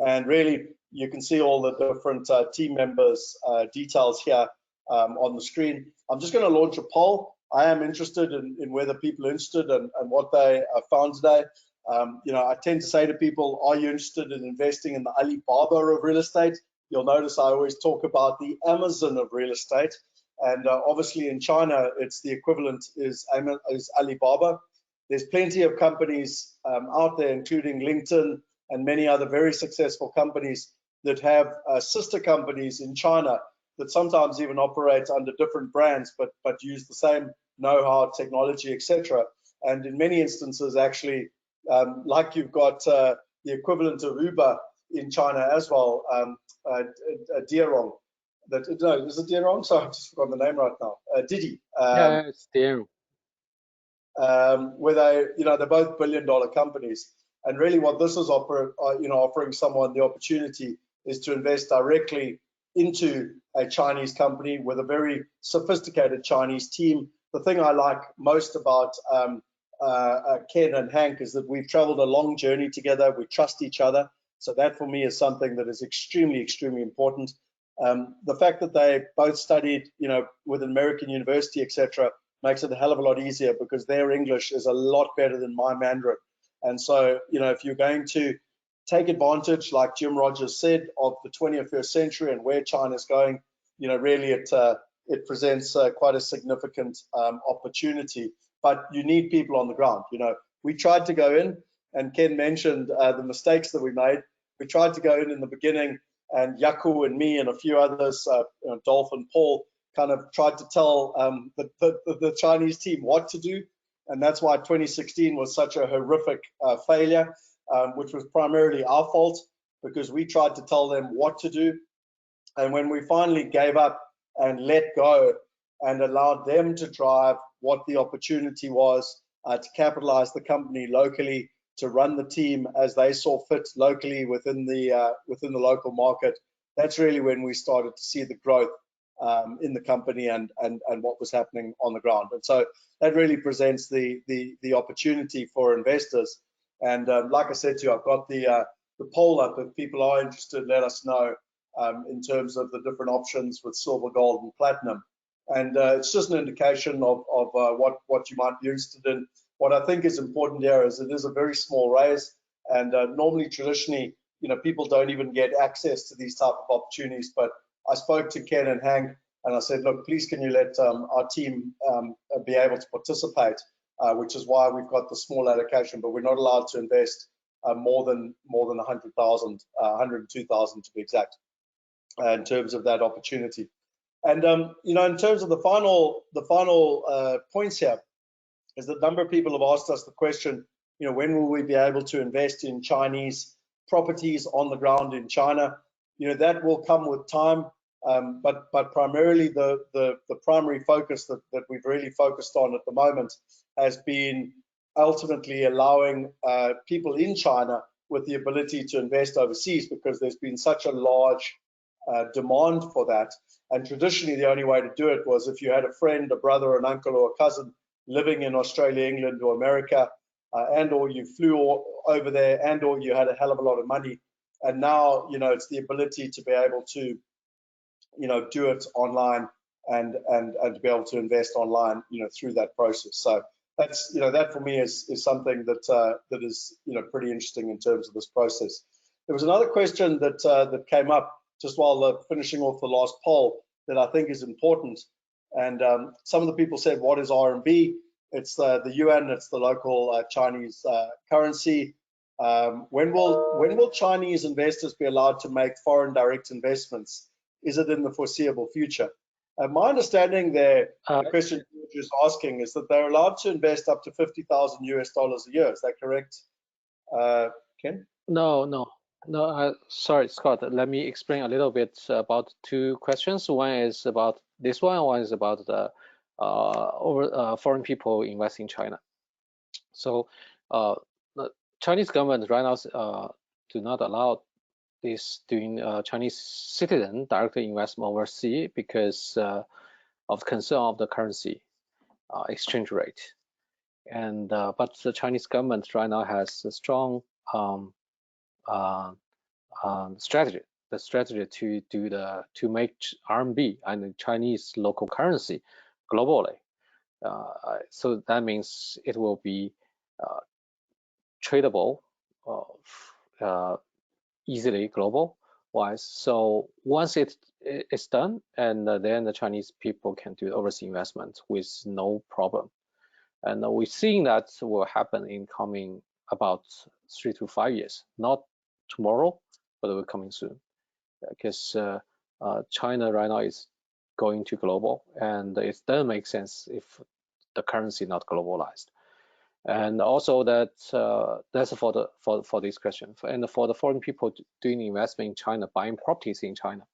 and really you can see all the different team members' details here on the screen. I'm just going to launch a poll. I am interested in whether people are interested and what they found today. I tend to say to people, are you interested in investing in the Alibaba of real estate? You'll notice I always talk about the Amazon of real estate. And obviously in China, it's the equivalent is Alibaba. There's plenty of companies out there, including LinkedIn and many other very successful companies that have sister companies in China that sometimes even operate under different brands, but use the same know-how, technology, etc. And in many instances, actually, like you've got the equivalent of Uber in China as well, Dirong. No, is it Dirong? Sorry, I've just forgotten the name right now. Didi. Yeah, it's Dirong. Where they're both billion-dollar companies, and really what this is offering someone the opportunity is to invest directly into a Chinese company with a very sophisticated Chinese team. The thing I like most about Ken and Hank is that we've traveled a long journey together. We trust each other. So that for me is something that is extremely, extremely important. The fact that they both studied, with an American university, etc., makes it a hell of a lot easier because their English is a lot better than my Mandarin. And so, if you're going to take advantage, like Jim Rogers said, of the 21st century and where China's going, really it presents quite a significant opportunity. But you need people on the ground. We tried to go in, and Ken mentioned the mistakes that we made. We tried to go in the beginning, and Yaku and me and a few others, Dolph and Paul, kind of tried to tell the Chinese team what to do. And that's why 2016 was such a horrific failure, which was primarily our fault because we tried to tell them what to do. And when we finally gave up and let go and allowed them to drive what the opportunity was to capitalize the company locally, to run the team as they saw fit locally within the local market, that's really when we started to see the growth in the company and what was happening on the ground. And so that really presents the opportunity for investors. And like I said to you, I've got the poll up. If people are interested, let us know in terms of the different options with silver, gold, and platinum. And it's just an indication of what you might be interested in. What I think is important here is it is a very small raise, and normally, traditionally, people don't even get access to these type of opportunities. But I spoke to Ken and Hank, and I said, look, please can you let our team be able to participate, which is why we've got the small allocation, but we're not allowed to invest more than 100,000, 102,000 to be exact, in terms of that opportunity. And in terms of the final points here, is that a number of people have asked us the question, when will we be able to invest in Chinese properties on the ground in China? That will come with time, but primarily the primary focus that we've really focused on at the moment has been ultimately allowing people in China with the ability to invest overseas, because there's been such a large demand for that. And traditionally, the only way to do it was if you had a friend, a brother, an uncle, or a cousin living in Australia, England, or America, and or you flew over there, and or you had a hell of a lot of money. And now, it's the ability to be able to, do it online and to be able to invest online, through that process. So that's, that for me is something that is, pretty interesting in terms of this process. There was another question that came up just while finishing off the last poll that I think is important. And some of the people said, what is RMB? It's the yuan, it's the local Chinese currency. When will Chinese investors be allowed to make foreign direct investments? Is it in the foreseeable future? My understanding there, the question George is asking, is that they're allowed to invest up to $50,000 a year. Is that correct, Ken? No. Sorry, Scott. Let me explain a little bit about two questions. One is about this one is about the foreign people invest in China. So the Chinese government right now do not allow this doing Chinese citizen directly investment overseas because of concern of the currency exchange rate. And but the Chinese government right now has a strong strategy. The strategy to make RMB and the Chinese local currency globally. So that means it will be tradable easily global wise. So once it's done, and then the Chinese people can do overseas investment with no problem. And we're seeing that will happen in coming about 3 to 5 years, not tomorrow, but it will coming soon. Because China right now is going to global, and it doesn't make sense if the currency not globalized. And also that's for this question. And for the foreign people doing investment in China, buying properties in China,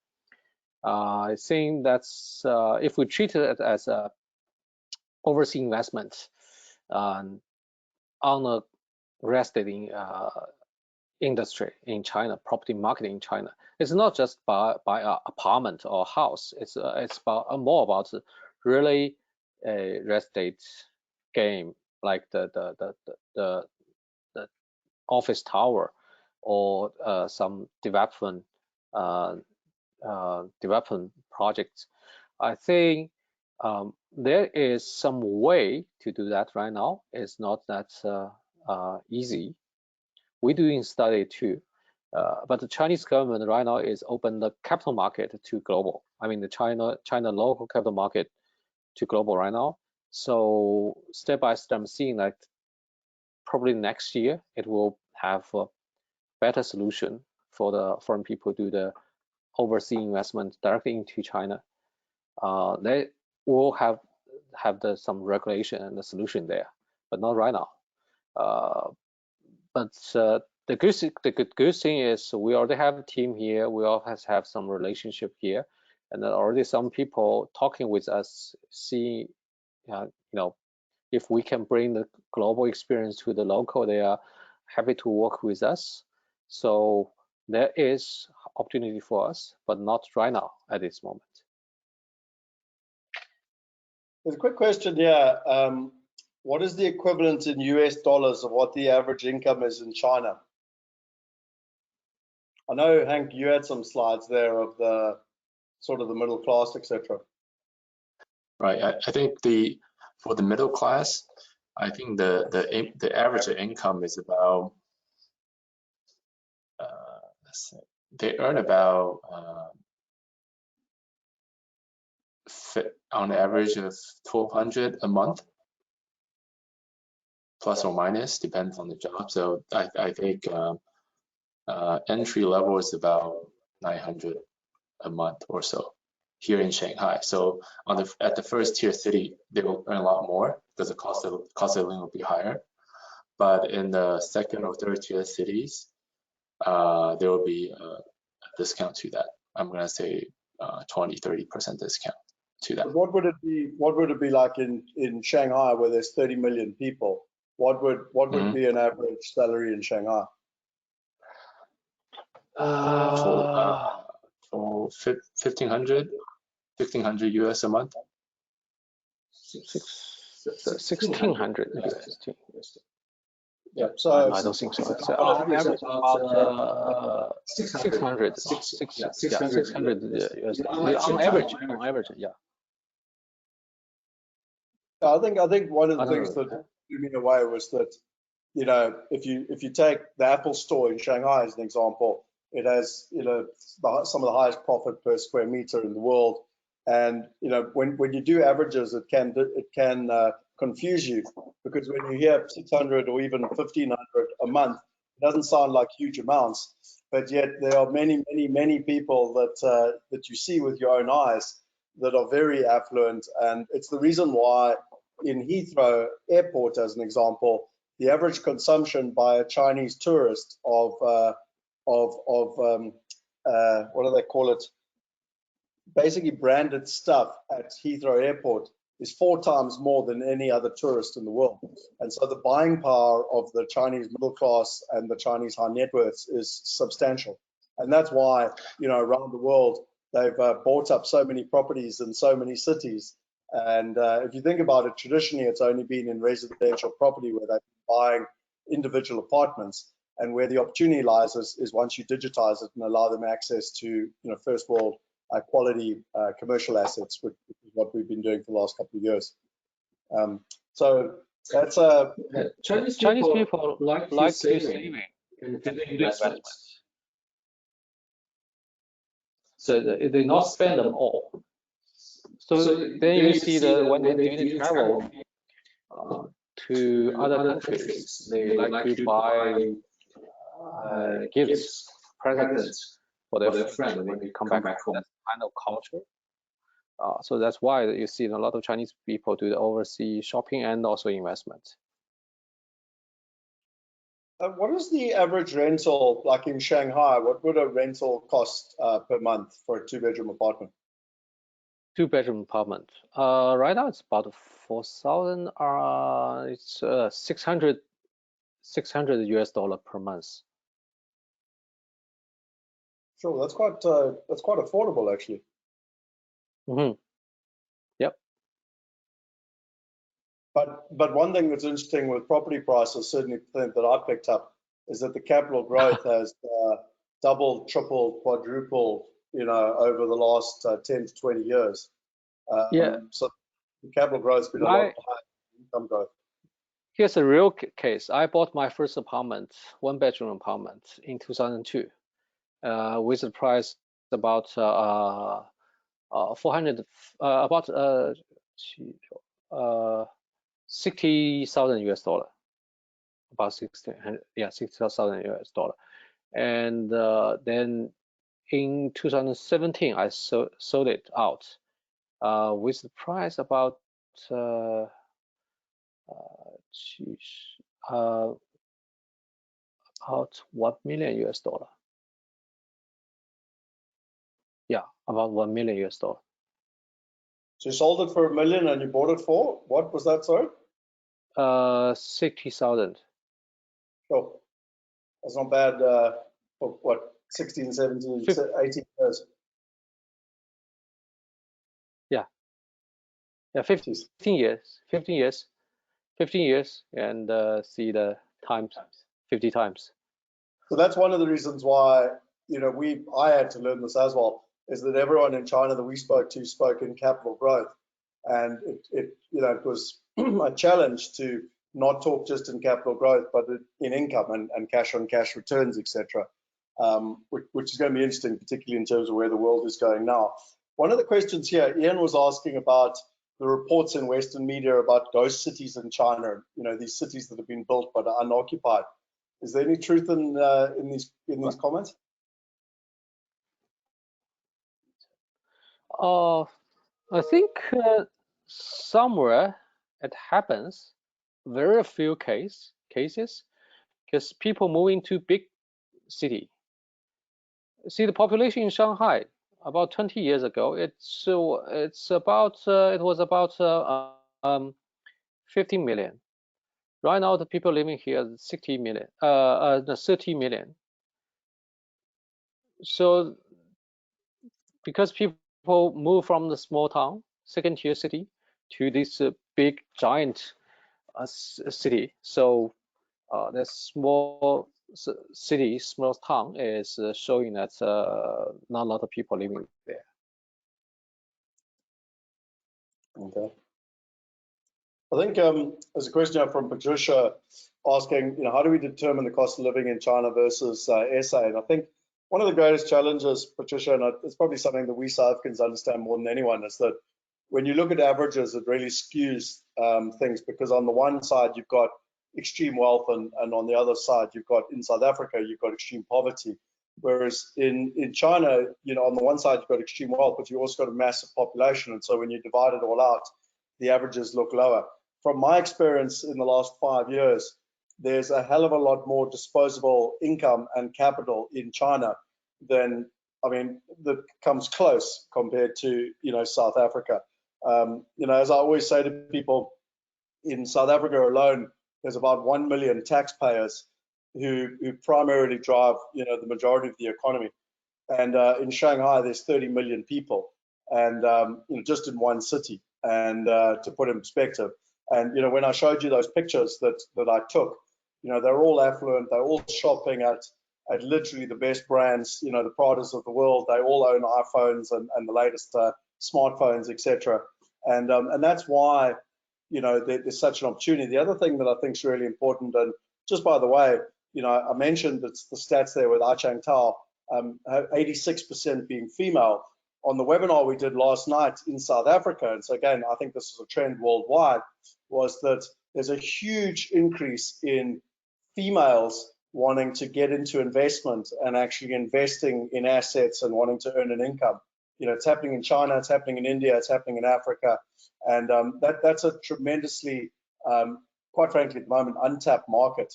I think that's if we treat it as a overseas investment on the real estate industry in China, property market in China, it's not just by an apartment or house. It's about more about really a real estate game, like the office tower or some development projects. I think there is some way to do that right now. It's not that easy. We're doing study too, but the Chinese government right now is open the capital market to global. I mean the China local capital market to global right now. So step by step, I'm seeing that probably next year it will have a better solution for the foreign people to do the overseas investment directly into China. They will have some regulation and the solution there, but not right now. But the good thing is we already have a team here. We always have some relationship here, and then already some people talking with us, seeing, if we can bring the global experience to the local, they are happy to work with us. So there is opportunity for us, but not right now at this moment. There's a quick question here. What is the equivalent in US dollars of what the average income is in China? I know, Hank, you had some slides there of the sort of the middle class, etc. Right. I think for the middle class, I think the average income is about they earn about on average of 1,200 a month, plus or minus, depends on the job. So I think entry level is about 900 a month or so here in Shanghai. So at the first tier city, they will earn a lot more because the cost of living will be higher. But in the second or third tier cities, there will be a discount to that. I'm gonna say 20-30% discount to that. What would it be like in Shanghai, where there's 30 million people? What would be an average salary in Shanghai? For 1,500 US a month. 1,600 USD. Yeah, so I don't think so. It's on average about 600 USD. On average, yeah. I think one of the things that blew me away was that, if you take the Apple store in Shanghai as an example, it has some of the highest profit per square meter in the world, and when you do averages, it can confuse you, because when you hear 600 or even 1,500 a month, it doesn't sound like huge amounts, but yet there are many people that you see with your own eyes that are very affluent, and it's the reason why in Heathrow Airport, as an example, the average consumption by a Chinese tourist of what do they call it? Basically branded stuff at Heathrow Airport is 4 times more than any other tourist in the world. And so the buying power of the Chinese middle class and the Chinese high net worths is substantial. And that's why, you know, around the world, they've bought up so many properties in so many cities. And if you think about it, traditionally, it's only been in residential property where they're buying individual apartments. And where the opportunity lies is once you digitize it and allow them access to, you know, first world quality commercial assets, which is what we've been doing for the last couple of years. So that's Chinese people like to saving and do investments. So they not spend them all. So then you see that when they travel to other countries, they like to buy gifts, presents for their friend when they come back home. That's kind of culture. So that's why you see a lot of Chinese people do the overseas shopping and also investment. What is the average rental, like in Shanghai? What would a rental cost per month for a 2-bedroom apartment? 2-bedroom apartment. Right now it's about 4,000. It's $600 US per month. Sure, that's quite affordable actually. Yep. But one thing that's interesting with property prices, certainly that I picked up, is that the capital growth has doubled, tripled, quadrupled, you know, over the last 10 to 20 years. Yeah. So the capital growth has been a lot higher than income growth. Here's a real case. I bought my first apartment, 1-bedroom apartment, in 2002, with a price about 60,000 US dollar, about 60,000 US dollar. And then in 2017, I sold it out with the price about about 1 million US dollar. Yeah, about 1 million US dollar. So you sold it for $1 million and you bought it for what was that, sorry? 60,000. Sure. That's not bad for what, 16, 17, 18 years. Yeah, 15 years, 15 years, and see the times, 50 times. So that's one of the reasons why, you know, I had to learn this as well, is that everyone in China that we spoke to spoke in capital growth. And it you know, it was a challenge to not talk just in capital growth, but in income and cash on cash returns, etc. Which is going to be interesting, particularly in terms of where the world is going now. One of the questions here, Ian was asking about the reports in Western media about ghost cities in China, you know, these cities that have been built but are unoccupied. Is there any truth in these comments? I think somewhere it happens, very few cases, because people moving to big city. See, the population in Shanghai about 20 years ago, it was about 15 million. Right now, the people living here is 30 million. So because people move from the small town, second-tier city, to this big giant city, so the small city, small town is showing that not a lot of people living there. Okay. I think there's a question from Patricia asking, you know, how do we determine the cost of living in China versus SA? And I think one of the greatest challenges, Patricia, and it's probably something that we South Africans understand more than anyone, is that when you look at averages, it really skews things, because on the one side you've got extreme wealth, and on the other side you've got, in South Africa, you've got extreme poverty. Whereas in China, you know, on the one side you've got extreme wealth, but you also got a massive population, and so when you divide it all out, the averages look lower. From my experience in the last 5 years, there's a hell of a lot more disposable income and capital in China than, I mean, that comes close compared to, you know, South Africa. You know, as I always say to people, in South Africa alone, there's about 1 million taxpayers who primarily drive, you know, the majority of the economy. And in Shanghai, there's 30 million people, and just in one city. And to put in perspective, and when I showed you those pictures that I took, they're all affluent, they're all shopping at literally the best brands, the Pradas of the world. They all own iPhones and the latest smartphones, etc. And that's why there's such an opportunity. The other thing that I think is really important, and just by the way, I mentioned the stats there with Chang Tao, 86% being female. On the webinar we did last night in South Africa, and so again, I think this is a trend worldwide, was that there's a huge increase in females wanting to get into investment and actually investing in assets and wanting to earn an income. It's happening in China, it's happening in India, it's happening in Africa, and that's a tremendously, quite frankly, at the moment, untapped market,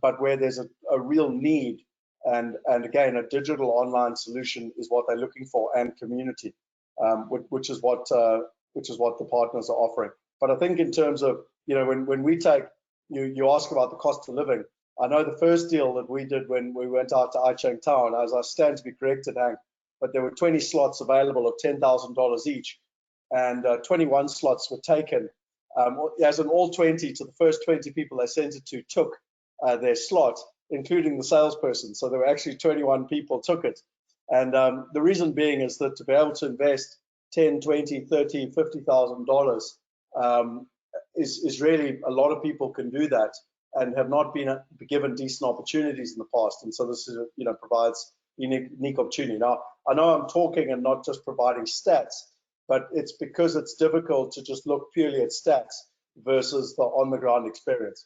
but where there's a real need. And again, a digital online solution is what they're looking for, and community, which is what the partners are offering. But I think in terms of when we take, you ask about the cost of living. I know the first deal that we did when we went out to Chang Tao, and as I stand to be corrected, Hank, but there were 20 slots available of $10,000 each, and 21 slots were taken. As in all 20, to the first 20 people they sent it to took their slot, including the salesperson. So there were actually 21 people took it. And the reason being is that to be able to invest $10, $20, $30, $50,000 is really, a lot of people can do that and have not been given decent opportunities in the past. And so this is, provides unique opportunity. Now, I know I'm talking and not just providing stats, but it's because it's difficult to just look purely at stats versus the on-the-ground experience.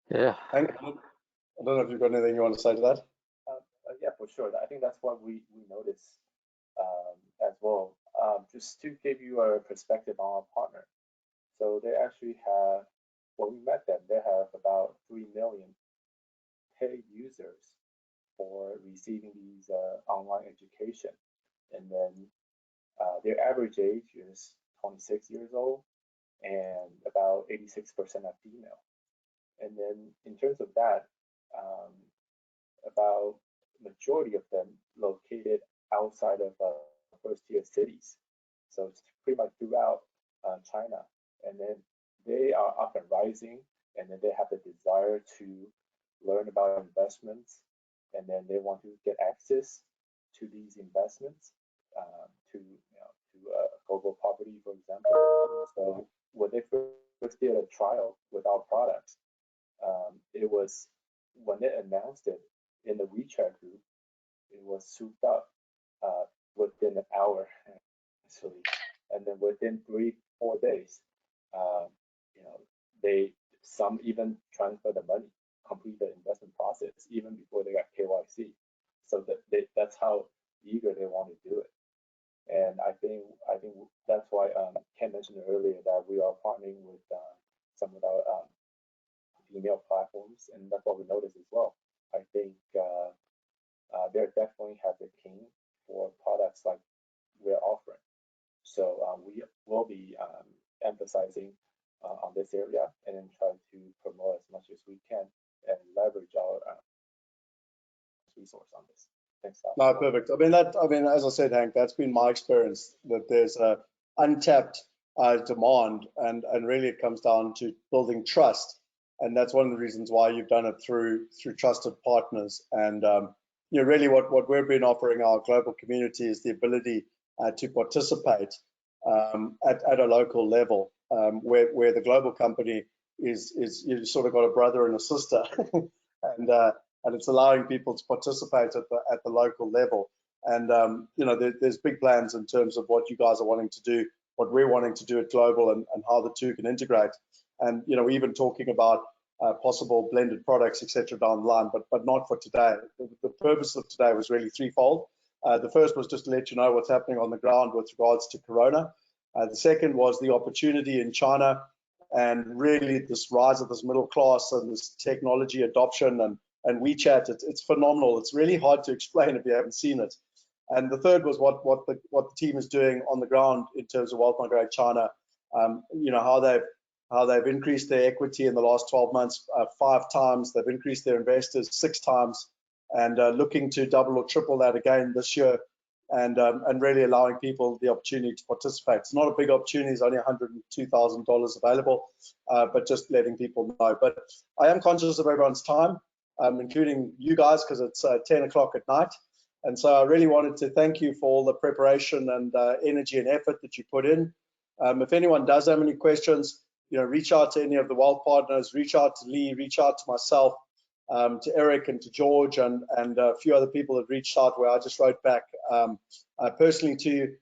Yeah. I don't know if you've got anything you want to say to that. Yeah, for sure. I think that's what we notice as well. Just to give you a perspective on our partner. So they actually have, when we met them, they have about 3 million paid users for receiving these online education. And then their average age is 26 years old, and about 86% are female. And then in terms of that, about majority of them located outside of first-tier cities. So it's pretty much throughout China. And then they are up and rising, and then they have the desire to learn about investments, and then they want to get access to these investments, to global property, for example. So when they first did a trial with our products, it was, when they announced it in the WeChat group, it was souped up within an hour, actually. And then within 3-4 days, some even transfer the money, complete the investment process even before they got KYC. So that's how eager they want to do it. And I think that's why Ken mentioned earlier that we are partnering with some of our email platforms, and that's what we noticed as well. I think they definitely have the king for products like we're offering. So we will be emphasizing on this area, and then try to promote as much as we can and leverage our resource on this. Thanks, Scott. No, perfect. I mean, as I said, Hank, that's been my experience, that there's a untapped demand, and really it comes down to building trust, and that's one of the reasons why you've done it through trusted partners. And really what we've been offering our global community is the ability to participate at a local level, where the global company is you've sort of got a brother and a sister, and it's allowing people to participate at the local level. And there's big plans in terms of what you guys are wanting to do, what we're wanting to do at global, and how the two can integrate. And we're even talking about possible blended products, etc., down the line, but not for today. The purpose of today was really threefold. The first was just to let you know what's happening on the ground with regards to Corona. The second was the opportunity in China, and really this rise of this middle class and this technology adoption, and WeChat. It's phenomenal. It's really hard to explain if you haven't seen it. And the third was what the team is doing on the ground in terms of Wealth Migrate China. How they've how they've increased their equity in the last 12 months 5 times. They've increased their investors 6 times, and looking to double or triple that again this year, and really allowing people the opportunity to participate. It's not a big opportunity. It's only $102,000 available, but just letting people know. But I am conscious of everyone's time, including you guys, because it's 10 o'clock at night. And so I really wanted to thank you for all the preparation and energy and effort that you put in. If anyone does have any questions, reach out to any of the wealth partners, reach out to Lee, reach out to myself, to Eric and to George, and a few other people that reached out, where I just wrote back personally to you.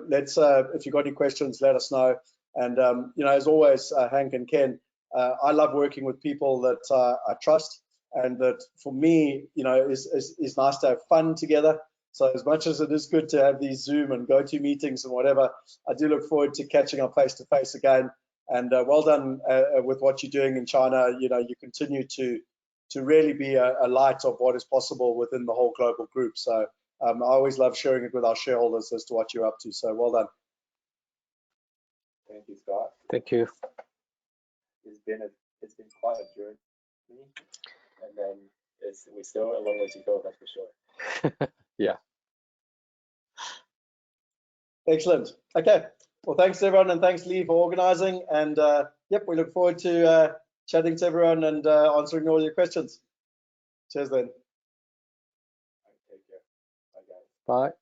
Let's if you've got any questions, let us know. And as always, Hank and Ken, I love working with people that I trust, and that for me, is nice to have fun together. So as much as it is good to have these Zoom and go-to meetings and whatever, I do look forward to catching up face to face again. And well done with what you're doing in China. You continue to really be a light of what is possible within the whole global group. So I always love sharing it with our shareholders as to what you're up to. So well done. Thank you, Scott. Thank you. It's been quite a journey, and then we still a long way to go, that's for sure. Yeah. Excellent. Okay. Well, thanks everyone, and thanks Lee for organizing. And yep, we look forward to chatting to everyone and answering all your questions. Cheers then. Take care. Bye, guys. Bye.